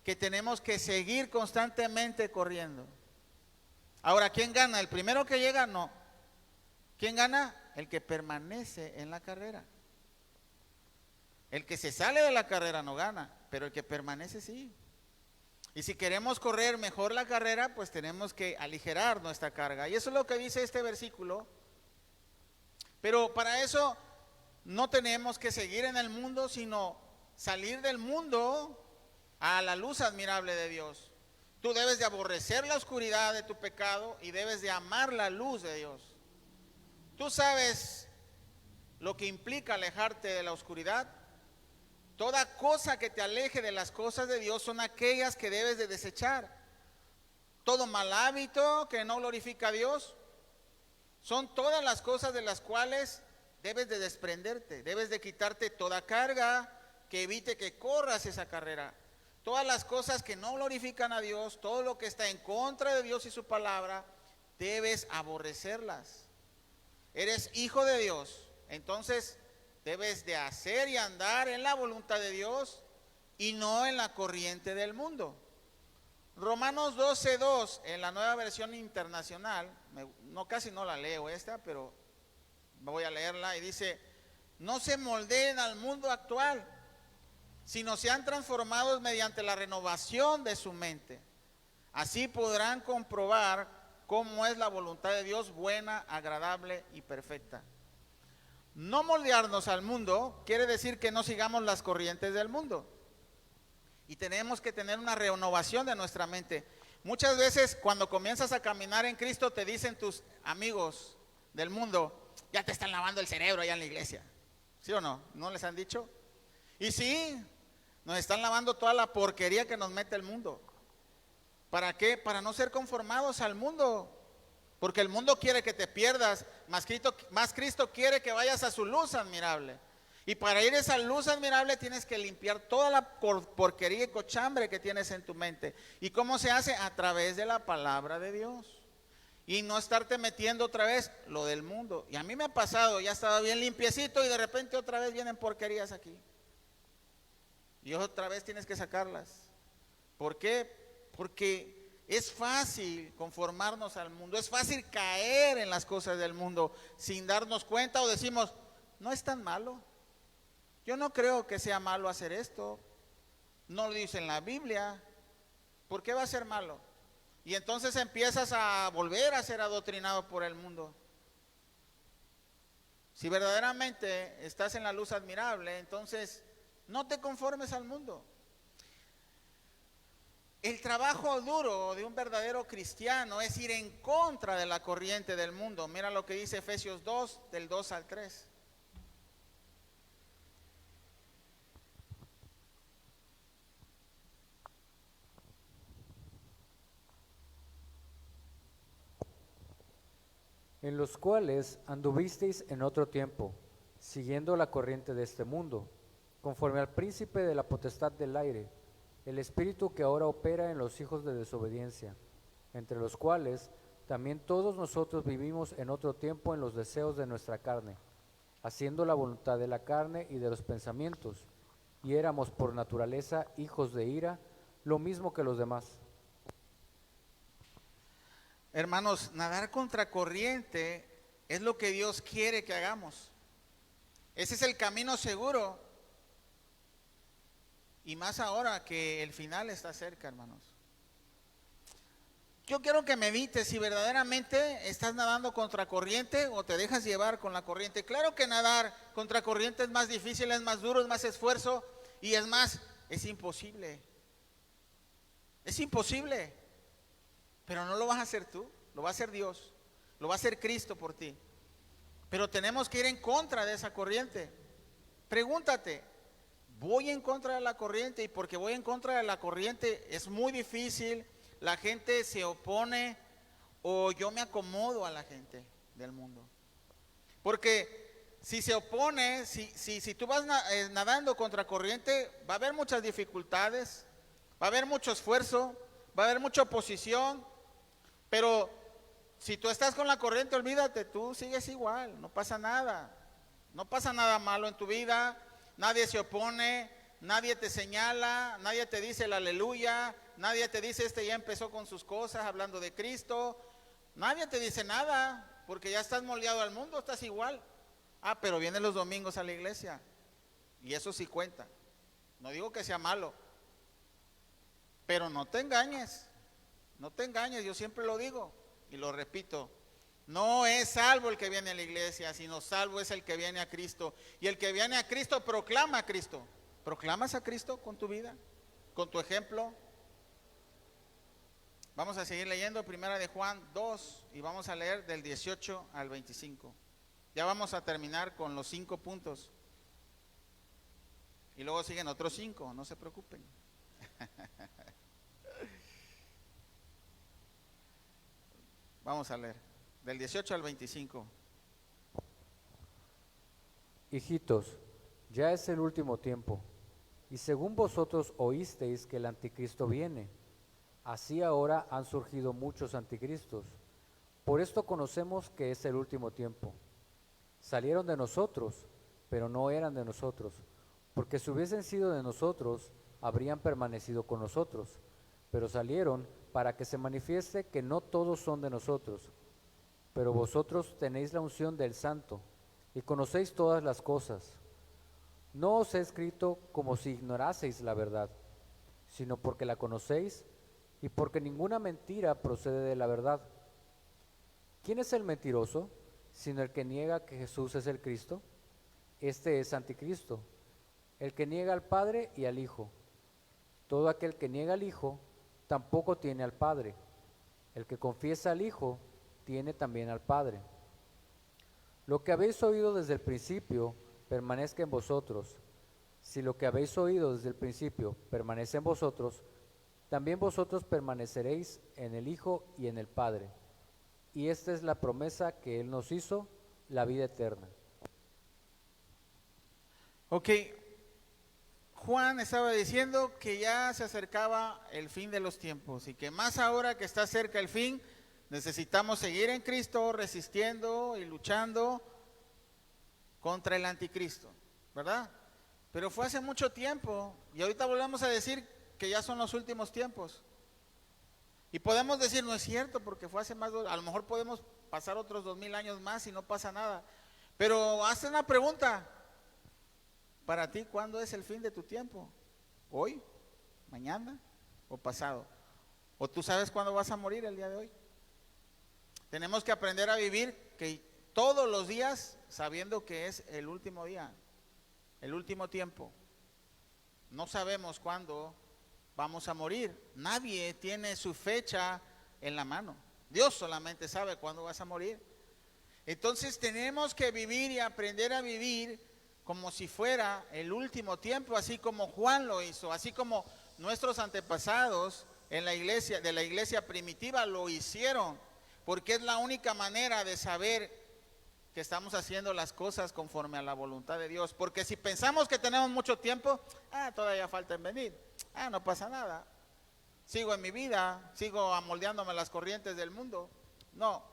que tenemos que seguir constantemente corriendo. Ahora, ¿quién gana? ¿El primero que llega? No. ¿Quién gana? El que permanece en la carrera. El que se sale de la carrera no gana, pero el que permanece sí. Y si queremos correr mejor la carrera, pues tenemos que aligerar nuestra carga. Y eso es lo que dice este versículo. Pero para eso no tenemos que seguir en el mundo, sino salir del mundo a la luz admirable de Dios. Tú debes de aborrecer la oscuridad de tu pecado y debes de amar la luz de Dios. Tú sabes lo que implica alejarte de la oscuridad. Toda cosa que te aleje de las cosas de Dios son aquellas que debes de desechar. Todo mal hábito que no glorifica a Dios son todas las cosas de las cuales debes de desprenderte. Debes de quitarte toda carga que evite que corras esa carrera. Todas las cosas que no glorifican a Dios, todo lo que está en contra de Dios y su palabra, debes aborrecerlas. Eres hijo de Dios, entonces debes de hacer y andar en la voluntad de Dios y no en la corriente del mundo. Romanos 12:2 en la Nueva Versión Internacional, casi no la leo esta, pero voy a leerla y dice, no se moldeen al mundo actual, sino sean transformados mediante la renovación de su mente. Así podrán comprobar cómo es la voluntad de Dios, buena, agradable y perfecta. No moldearnos al mundo quiere decir que no sigamos las corrientes del mundo. Y tenemos que tener una renovación de nuestra mente. Muchas veces cuando comienzas a caminar en Cristo te dicen tus amigos del mundo, ya te están lavando el cerebro allá en la iglesia. ¿Sí o no? ¿No les han dicho? Y sí, nos están lavando toda la porquería que nos mete el mundo. ¿Para qué? Para no ser conformados al mundo. Porque el mundo quiere que te pierdas, más Cristo quiere que vayas a su luz admirable. Y para ir a esa luz admirable tienes que limpiar toda la porquería y cochambre que tienes en tu mente. ¿Y cómo se hace? A través de la palabra de Dios. Y no estarte metiendo otra vez lo del mundo. Y a mí me ha pasado, ya estaba bien limpiecito y de repente otra vez vienen porquerías aquí. Y otra vez tienes que sacarlas. ¿Por qué? Porque es fácil conformarnos al mundo, es fácil caer en las cosas del mundo sin darnos cuenta o decimos, no es tan malo. Yo no creo que sea malo hacer esto. No lo dice en la Biblia. ¿Por qué va a ser malo? Y entonces empiezas a volver a ser adoctrinado por el mundo. Si verdaderamente estás en la luz admirable, entonces no te conformes al mundo. El trabajo duro de un verdadero cristiano es ir en contra de la corriente del mundo. Mira lo que dice Efesios 2, del 2 al 3. En los cuales anduvisteis en otro tiempo, siguiendo la corriente de este mundo, conforme al príncipe de la potestad del aire, el espíritu que ahora opera en los hijos de desobediencia, entre los cuales también todos nosotros vivimos en otro tiempo en los deseos de nuestra carne, haciendo la voluntad de la carne y de los pensamientos, y éramos por naturaleza hijos de ira, lo mismo que los demás. Hermanos, nadar contra corriente es lo que Dios quiere que hagamos. Ese es el camino seguro. Y más ahora que el final está cerca, hermanos. Yo quiero que medites si verdaderamente estás nadando contra corriente o te dejas llevar con la corriente. Claro que nadar contra corriente es más difícil, es más duro, es más esfuerzo y es más, es imposible. Es imposible. Pero no lo vas a hacer tú. lo va a hacer Dios, lo va a hacer Cristo por ti. Pero tenemos que ir en contra de esa corriente. Pregúntate, ¿voy en contra de la corriente? Y porque voy en contra de la corriente es muy difícil, la gente se opone o yo me acomodo a la gente del mundo. Porque si se opone, si tú vas nadando contra corriente, va a haber muchas dificultades, va a haber mucho esfuerzo, va a haber mucha oposición, pero si tú estás con la corriente, olvídate, tú sigues igual, no pasa nada. No pasa nada malo en tu vida, nadie se opone, nadie te señala, nadie te dice el aleluya, nadie te dice este ya empezó con sus cosas hablando de Cristo, nadie te dice nada, porque ya estás moldeado al mundo, estás igual. Ah, pero vienen los domingos a la iglesia, y eso sí cuenta. No digo que sea malo, pero no te engañes, yo siempre lo digo y lo repito. No es salvo el que viene a la iglesia, sino salvo es el que viene a Cristo. Y el que viene a Cristo proclama a Cristo. ¿Proclamas a Cristo con tu vida? ¿Con tu ejemplo? Vamos a seguir leyendo Primera de Juan 2 y vamos a leer del 18 al 25. Ya vamos a terminar con los 5 puntos. Y luego siguen otros 5, no se preocupen. Vamos a leer. Del 18 al 25. Hijitos, ya es el último tiempo, y según vosotros oísteis que el anticristo viene, así ahora han surgido muchos anticristos. Por esto conocemos que es el último tiempo. Salieron de nosotros, pero no eran de nosotros, porque si hubiesen sido de nosotros, habrían permanecido con nosotros, pero salieron para que se manifieste que no todos son de nosotros. Pero vosotros tenéis la unción del Santo y conocéis todas las cosas. No os he escrito como si ignoraseis la verdad, sino porque la conocéis y porque ninguna mentira procede de la verdad. ¿Quién es el mentiroso, sino el que niega que Jesús es el Cristo? Este es anticristo, el que niega al Padre y al Hijo. Todo aquel que niega al Hijo tampoco tiene al Padre. El que confiesa al Hijo tiene también al Padre. Lo que habéis oído desde el principio permanezca en vosotros. Si lo que habéis oído desde el principio permanece en vosotros, también vosotros permaneceréis en el Hijo y en el Padre. Y esta es la promesa que Él nos hizo, la vida eterna. Ok, Juan estaba diciendo que ya se acercaba el fin de los tiempos y que más ahora que está cerca el fin, necesitamos seguir en Cristo, resistiendo y luchando contra el anticristo, ¿verdad? Pero fue hace mucho tiempo y ahorita volvemos a decir que ya son los últimos tiempos. Y podemos decir, no es cierto, porque fue hace más, a lo mejor podemos pasar otros 2000 años más y no pasa nada. Pero hazte una pregunta, para ti, ¿cuándo es el fin de tu tiempo? ¿Hoy? ¿Mañana? ¿O pasado? ¿O tú sabes cuándo vas a morir el día de hoy? Tenemos que aprender a vivir que todos los días sabiendo que es el último día, el último tiempo. No sabemos cuándo vamos a morir. Nadie tiene su fecha en la mano. Dios solamente sabe cuándo vas a morir. Entonces tenemos que vivir y aprender a vivir como si fuera el último tiempo, así como Juan lo hizo, así como nuestros antepasados en la iglesia, de la iglesia primitiva lo hicieron, porque es la única manera de saber que estamos haciendo las cosas conforme a la voluntad de Dios. Porque si pensamos que tenemos mucho tiempo, todavía falta en venir, no pasa nada, sigo en mi vida, sigo amoldeándome las corrientes del mundo. No,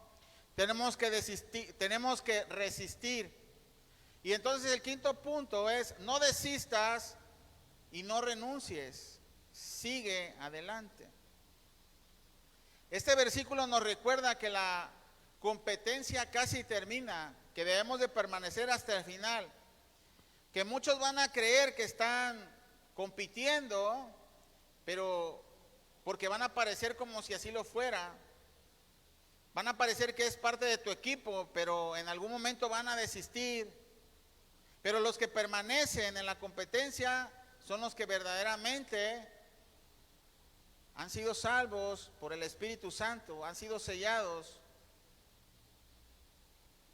tenemos que desistir, tenemos que resistir. Y entonces el quinto punto es: no desistas y no renuncies, sigue adelante. Este versículo nos recuerda que la competencia casi termina, que debemos de permanecer hasta el final, que muchos van a creer que están compitiendo, pero porque van a parecer como si así lo fuera, van a parecer que es parte de tu equipo, pero en algún momento van a desistir. Pero los que permanecen en la competencia son los que verdaderamente han sido salvos por el Espíritu Santo, han sido sellados.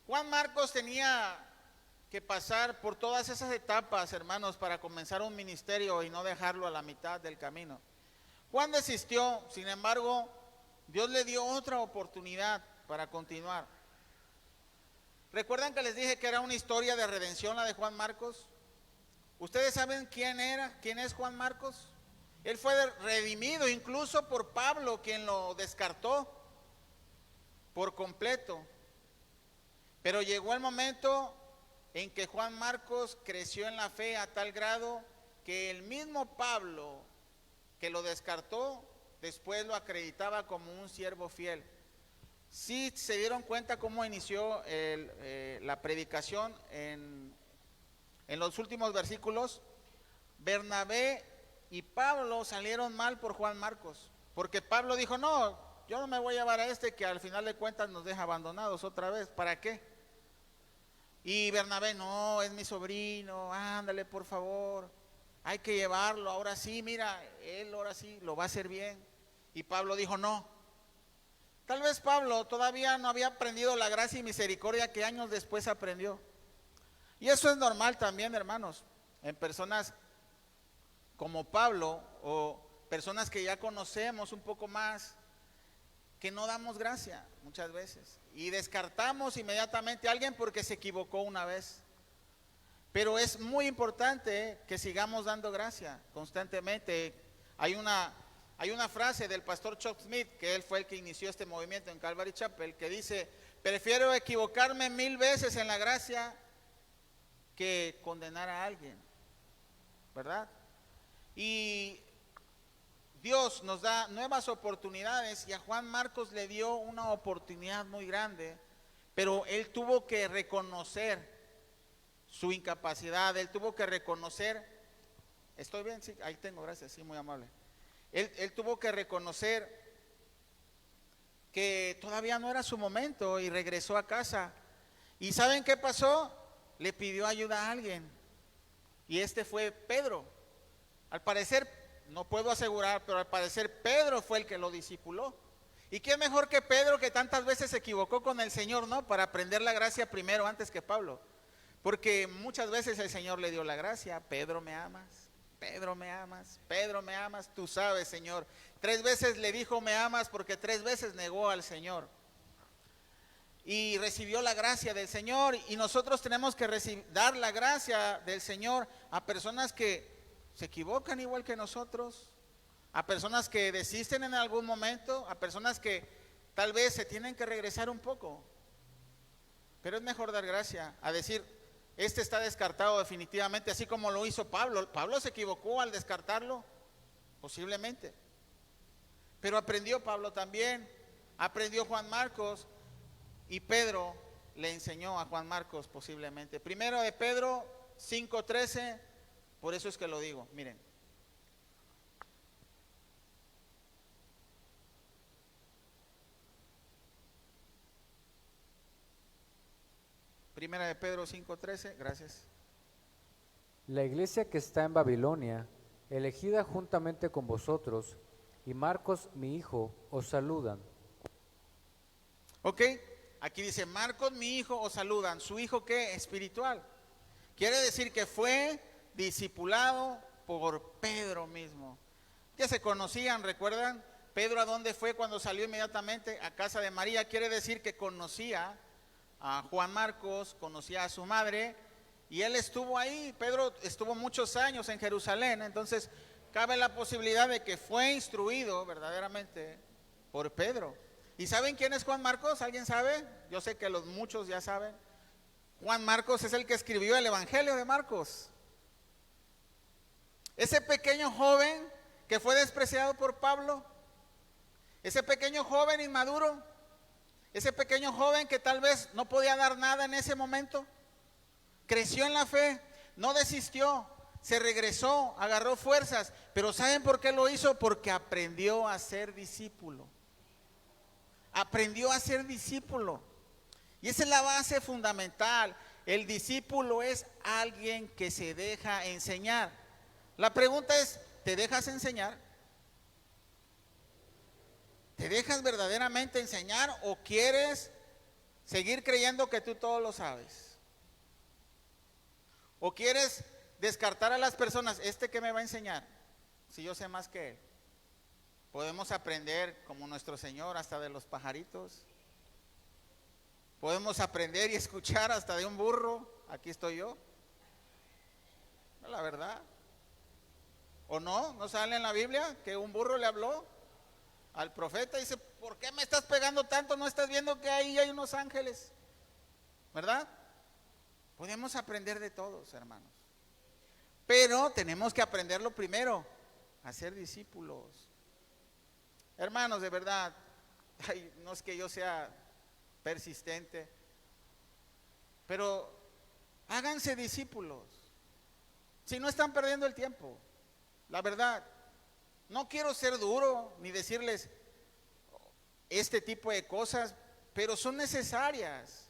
Juan Marcos tenía que pasar por todas esas etapas, hermanos, para comenzar un ministerio y no dejarlo a la mitad del camino. Juan desistió, sin embargo, Dios le dio otra oportunidad para continuar. ¿Recuerdan que les dije que era una historia de redención la de Juan Marcos? ¿Ustedes saben quién es Juan Marcos? Él fue redimido incluso por Pablo, quien lo descartó por completo. Pero llegó el momento en que Juan Marcos creció en la fe a tal grado que el mismo Pablo que lo descartó, después lo acreditaba como un siervo fiel. Sí se dieron cuenta cómo inició la predicación en los últimos versículos. Bernabé y Pablo salieron mal por Juan Marcos, porque Pablo dijo, no, yo no me voy a llevar a este que al final de cuentas nos deja abandonados otra vez, ¿para qué? Y Bernabé, no, es mi sobrino, ándale por favor, hay que llevarlo, ahora sí, mira, él ahora sí lo va a hacer bien. Y Pablo dijo, no. Tal vez Pablo todavía no había aprendido la gracia y misericordia que años después aprendió. Y eso es normal también, hermanos, en personas como Pablo o personas que ya conocemos un poco más, que no damos gracia muchas veces y descartamos inmediatamente a alguien porque se equivocó una vez. Pero es muy importante que sigamos dando gracia constantemente. Hay una frase del pastor Chuck Smith, que él fue el que inició este movimiento en Calvary Chapel, que dice, prefiero equivocarme 1000 veces en la gracia que condenar a alguien, ¿verdad? Y Dios nos da nuevas oportunidades y a Juan Marcos le dio una oportunidad muy grande, pero él tuvo que reconocer su incapacidad, él tuvo que reconocer, ¿estoy bien? Sí, ahí tengo, gracias, sí, muy amable. Él tuvo que reconocer que todavía no era su momento y regresó a casa. ¿Y saben qué pasó? Le pidió ayuda a alguien y este fue Pedro. Al parecer, no puedo asegurar, pero al parecer Pedro fue el que lo discipuló. ¿Y qué mejor que Pedro, que tantas veces se equivocó con el Señor, ¿no? Para aprender la gracia primero antes que Pablo. Porque muchas veces el Señor le dio la gracia. Pedro, ¿me amas? Pedro, ¿me amas? Pedro, ¿me amas? Tú sabes, Señor. 3 veces le dijo, ¿me amas? Porque 3 veces negó al Señor. Y recibió la gracia del Señor. Y nosotros tenemos que dar la gracia del Señor a personas que se equivocan igual que nosotros, a personas que desisten en algún momento, a personas que tal vez se tienen que regresar un poco. Pero es mejor dar gracia a decir, este está descartado definitivamente, así como lo hizo Pablo. Pablo se equivocó al descartarlo, posiblemente. Pero aprendió Pablo también, aprendió Juan Marcos y Pedro le enseñó a Juan Marcos posiblemente. Primero de Pedro 5:13. Por eso es que lo digo, miren. Primera de Pedro 5:13, gracias. La iglesia que está en Babilonia, elegida juntamente con vosotros, y Marcos, mi hijo, os saludan. Ok, aquí dice, Marcos, mi hijo, os saludan. ¿Su hijo qué? Espiritual. Quiere decir que fue discipulado por Pedro mismo. Ya se conocían, ¿recuerdan? Pedro, ¿a dónde fue cuando salió inmediatamente? A casa de María. Quiere decir que conocía a Juan Marcos, conocía a su madre, y él estuvo ahí. Pedro estuvo muchos años en Jerusalén, entonces cabe la posibilidad de que fue instruido verdaderamente por Pedro. ¿Y saben quién es Juan Marcos? ¿Alguien sabe? Yo sé que muchos ya saben. Juan Marcos es el que escribió el Evangelio de Marcos. Ese pequeño joven que fue despreciado por Pablo, ese pequeño joven inmaduro, ese pequeño joven que tal vez no podía dar nada en ese momento, creció en la fe, no desistió, se regresó, agarró fuerzas. Pero ¿saben por qué lo hizo? Porque aprendió a ser discípulo. Aprendió a ser discípulo. Y esa es la base fundamental. El discípulo es alguien que se deja enseñar. La pregunta es, ¿te dejas enseñar? ¿Te dejas verdaderamente enseñar o quieres seguir creyendo que tú todo lo sabes? ¿O quieres descartar a las personas? ¿Este qué me va a enseñar? Si yo sé más que él. Podemos aprender como nuestro Señor hasta de los pajaritos. Podemos aprender y escuchar hasta de un burro. Aquí estoy yo. La verdad. ¿O no? ¿No sale en la Biblia que un burro le habló al profeta? Y dice, ¿por qué me estás pegando tanto? ¿No estás viendo que ahí hay unos ángeles? ¿Verdad? Podemos aprender de todos, hermanos. Pero tenemos que aprenderlo primero, a ser discípulos. Hermanos, de verdad, no es que yo sea persistente, pero háganse discípulos. Si no están perdiendo el tiempo, la verdad, no quiero ser duro ni decirles este tipo de cosas, pero son necesarias.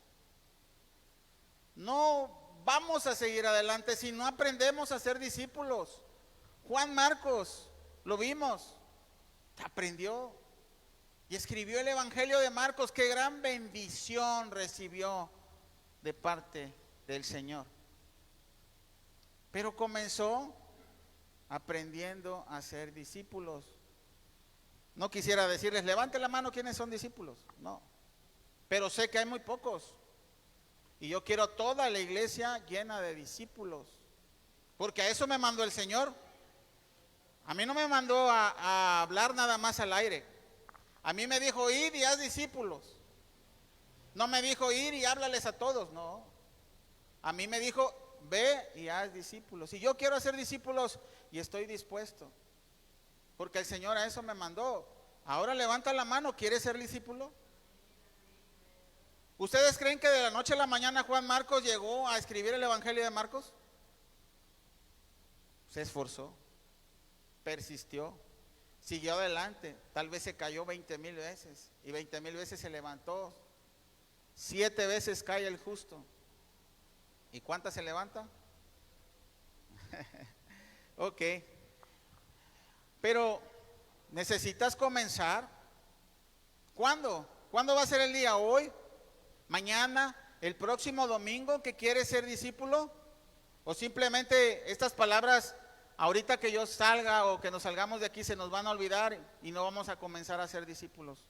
No vamos a seguir adelante si no aprendemos a ser discípulos. Juan Marcos, lo vimos, aprendió y escribió el Evangelio de Marcos. Qué gran bendición recibió de parte del Señor. Pero comenzó aprendiendo a ser discípulos. No quisiera decirles, levante la mano quienes son discípulos. No, pero sé que hay muy pocos. Y yo quiero toda la iglesia llena de discípulos. Porque a eso me mandó el Señor. A mí no me mandó a hablar nada más al aire. A mí me dijo, ir y haz discípulos. No me dijo, ir y háblales a todos. No. A mí me dijo, ve y haz discípulos. Y yo quiero hacer discípulos y estoy dispuesto. Porque el Señor a eso me mandó. Ahora levanta la mano, ¿quieres ser discípulo? ¿Ustedes creen que de la noche a la mañana Juan Marcos llegó a escribir el Evangelio de Marcos? Se esforzó, persistió, siguió adelante. Tal vez se cayó 20,000 veces y 20,000 veces se levantó. 7 veces cae el justo. ¿Y cuántas se levanta? Ok. Pero necesitas comenzar. ¿Cuándo? ¿Cuándo va a ser el día? ¿Hoy? ¿Mañana? ¿El próximo domingo que quieres ser discípulo? ¿O simplemente estas palabras ahorita que yo salga o que nos salgamos de aquí se nos van a olvidar y no vamos a comenzar a ser discípulos?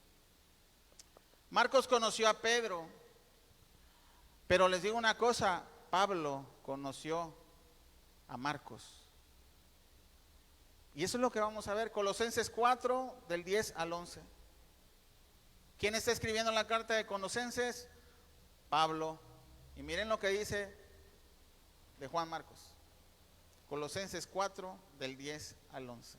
Marcos conoció a Pedro, pero les digo una cosa, Pablo conoció a Marcos. Y eso es lo que vamos a ver, Colosenses 4, del 10 al 11. ¿Quién está escribiendo la carta de Colosenses? Pablo. Y miren lo que dice de Juan Marcos. Colosenses 4, del 10 al 11.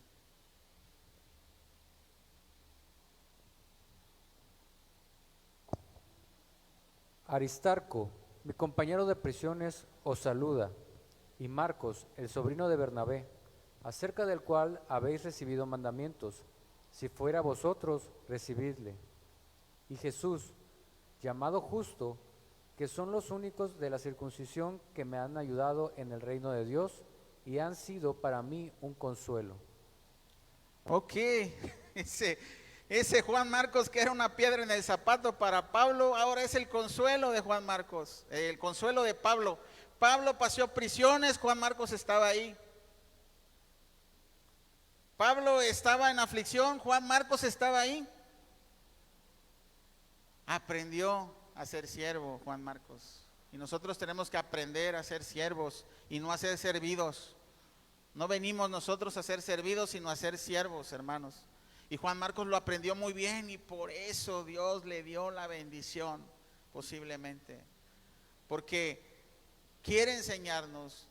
Aristarco, mi compañero de prisiones, os saluda, y Marcos, el sobrino de Bernabé, acerca del cual habéis recibido mandamientos. Si fuera vosotros, recibidle. Y Jesús, llamado Justo, que son los únicos de la circuncisión que me han ayudado en el reino de Dios y han sido para mí un consuelo. Ok, ese Juan Marcos que era una piedra en el zapato para Pablo, ahora es el consuelo de Juan Marcos, el consuelo de Pablo. Pablo pasó prisiones, Juan Marcos estaba ahí. Pablo estaba en aflicción, Juan Marcos estaba ahí. Aprendió a ser siervo, Juan Marcos. Y nosotros tenemos que aprender a ser siervos y no a ser servidos. No venimos nosotros a ser servidos, sino a ser siervos, hermanos. Y Juan Marcos lo aprendió muy bien y por eso Dios le dio la bendición, posiblemente. Porque quiere enseñarnos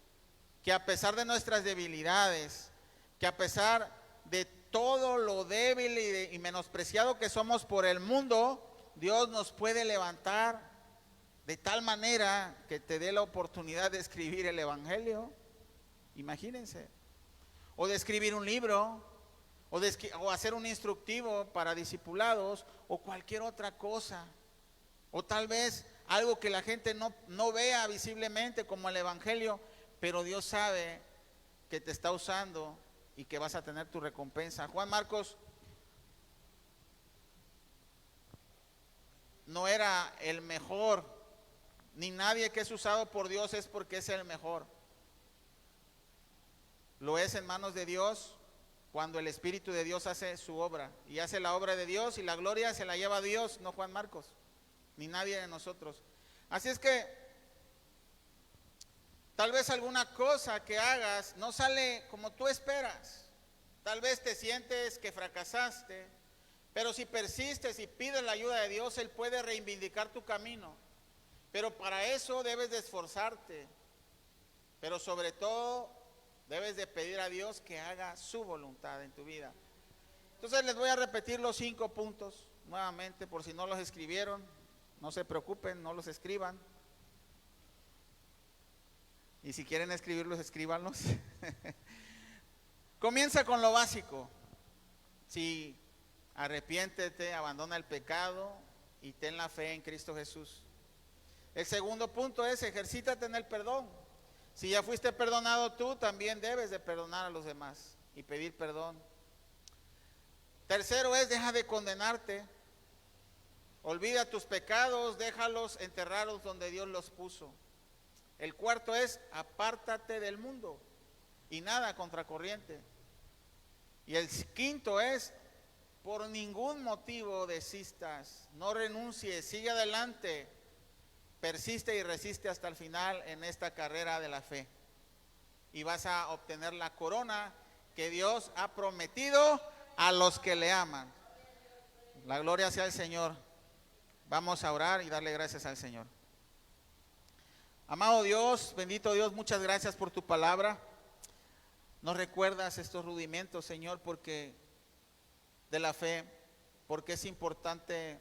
que a pesar de nuestras debilidades, que a pesar de todo lo débil y menospreciado que somos por el mundo, Dios nos puede levantar de tal manera que te dé la oportunidad de escribir el Evangelio. Imagínense. O de escribir un libro, o hacer un instructivo para discipulados, o cualquier otra cosa. O tal vez algo que la gente no vea visiblemente como el Evangelio, pero Dios sabe que te está usando y que vas a tener tu recompensa. Juan Marcos no era el mejor, ni nadie que es usado por Dios es porque es el mejor. Lo es en manos de Dios cuando el Espíritu de Dios hace su obra, y hace la obra de Dios, y la gloria se la lleva a Dios, no Juan Marcos, ni nadie de nosotros. Así es que tal vez alguna cosa que hagas no sale como tú esperas. Tal vez te sientes que fracasaste, pero si persistes y pides la ayuda de Dios, Él puede reivindicar tu camino. Pero para eso debes de esforzarte, pero sobre todo debes de pedir a Dios que haga su voluntad en tu vida. Entonces les voy a repetir los 5 puntos nuevamente, por si no los escribieron. No se preocupen, no los escriban. Y si quieren escribirlos, escríbanlos. Comienza con lo básico. Sí, arrepiéntete, abandona el pecado y ten la fe en Cristo Jesús. El segundo punto es ejercítate en el perdón. Si ya fuiste perdonado tú, también debes de perdonar a los demás y pedir perdón. Tercero es deja de condenarte. Olvida tus pecados, déjalos enterrados donde Dios los puso. El cuarto es apártate del mundo y nada contracorriente. Y el quinto es por ningún motivo desistas, no renuncies, sigue adelante, persiste y resiste hasta el final en esta carrera de la fe. Y vas a obtener la corona que Dios ha prometido a los que le aman. La gloria sea al Señor. Vamos a orar y darle gracias al Señor. Amado Dios, bendito Dios, muchas gracias por tu palabra. Nos recuerdas estos rudimentos, Señor, porque de la fe, porque es importante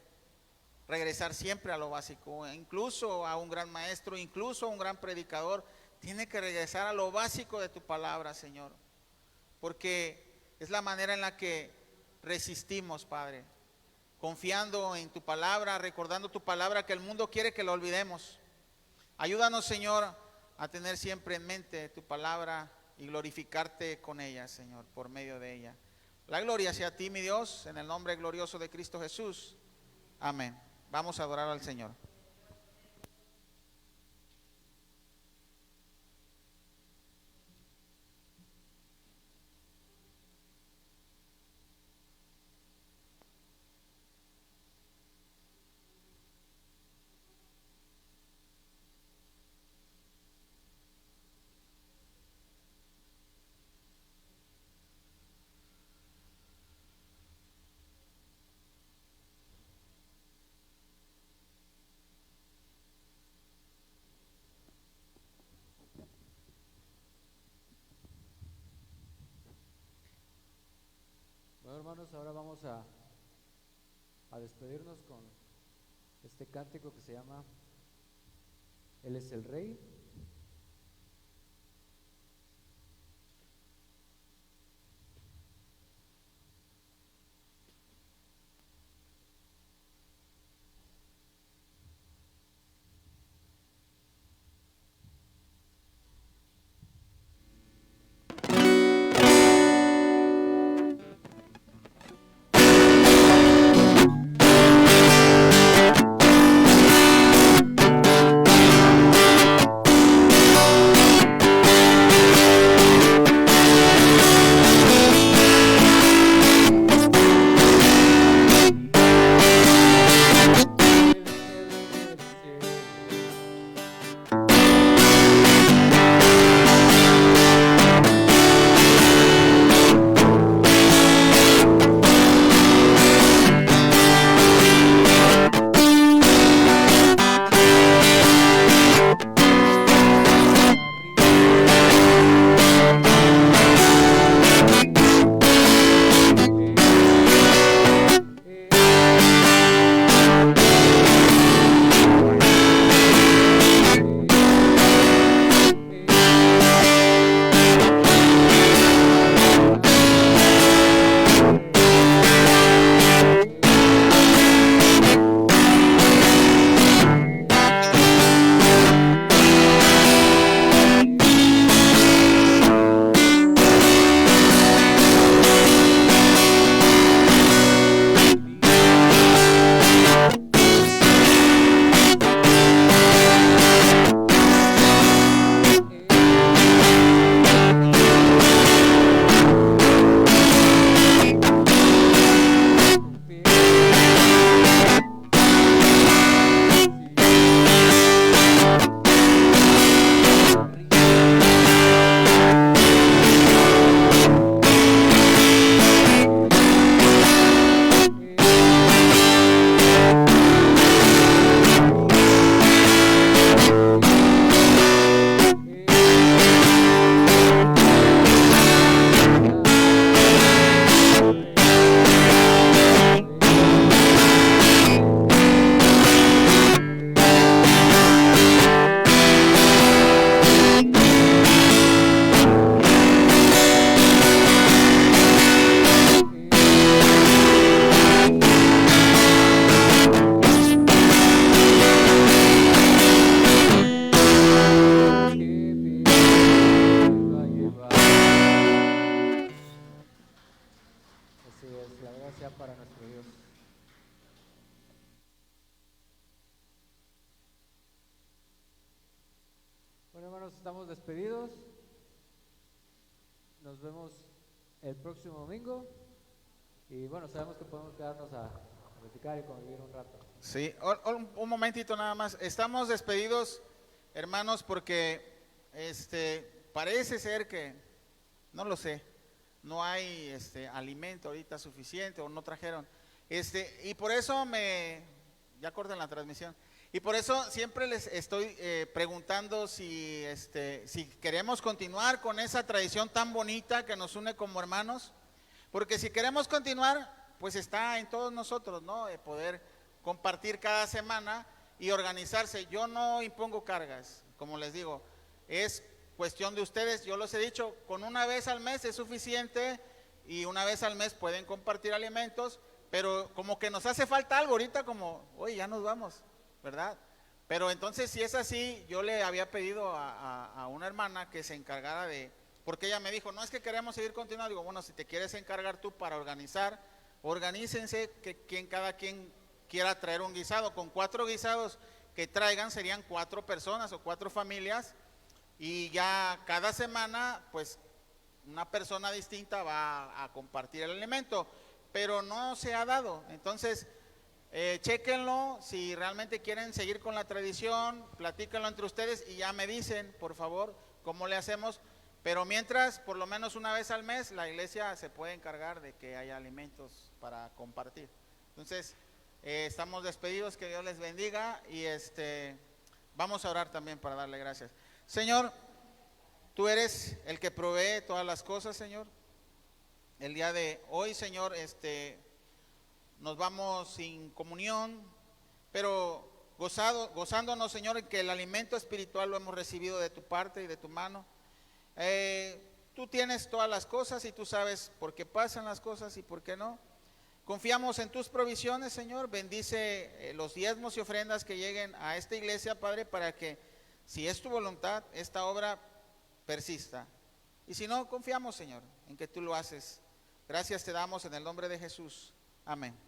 regresar siempre a lo básico. Incluso a un gran maestro, incluso a un gran predicador, tiene que regresar a lo básico de tu palabra, Señor, porque es la manera en la que resistimos, Padre, confiando en tu palabra, recordando tu palabra que el mundo quiere que lo olvidemos. Ayúdanos, Señor, a tener siempre en mente tu palabra y glorificarte con ella, Señor, por medio de ella. La gloria sea a ti, mi Dios, en el nombre glorioso de Cristo Jesús. Amén. Vamos a adorar al Señor. Bueno, hermanos, ahora vamos a despedirnos con este cántico que se llama Él es el Rey. estamos despedidos. Nos vemos el próximo domingo. Y bueno, sabemos que podemos quedarnos a platicar y convivir un rato. Sí, un momentito nada más. Estamos despedidos, hermanos, porque parece ser que, no lo sé, no hay alimento ahorita suficiente o no trajeron. Y por eso ya cortan la transmisión. Y por eso siempre les estoy preguntando si queremos continuar con esa tradición tan bonita que nos une como hermanos. Porque si queremos continuar, pues está en todos nosotros, ¿no? Poder compartir cada semana y organizarse. Yo no impongo cargas, como les digo, es cuestión de ustedes. Yo los he dicho, con una vez al mes es suficiente y una vez al mes pueden compartir alimentos, pero como que nos hace falta algo ahorita, como, oye, ya nos vamos, ¿verdad? Pero entonces, si es así, yo le había pedido a una hermana que se encargara porque ella me dijo, no es que queremos seguir continuando. Digo, bueno, si te quieres encargar tú para organizar, organícense, que cada quien quiera traer un guisado. Con 4 guisados que traigan serían 4 personas o 4 familias, y ya cada semana pues una persona distinta va a compartir el alimento, pero no se ha dado. Entonces chéquenlo, si realmente quieren seguir con la tradición, platíquenlo entre ustedes y ya me dicen, por favor, cómo le hacemos. Pero mientras, por lo menos una vez al mes, la iglesia se puede encargar de que haya alimentos para compartir. Entonces, estamos despedidos, que Dios les bendiga, y vamos a orar también para darle gracias. Señor, tú eres el que provee todas las cosas, Señor. El día de hoy, Señor, nos vamos sin comunión, pero gozándonos, Señor, en que el alimento espiritual lo hemos recibido de tu parte y de tu mano. Tú tienes todas las cosas y tú sabes por qué pasan las cosas y por qué no. Confiamos en tus provisiones, Señor. Bendice los diezmos y ofrendas que lleguen a esta iglesia, Padre, para que, si es tu voluntad, esta obra persista. Y si no, confiamos, Señor, en que tú lo haces. Gracias te damos en el nombre de Jesús. Amén.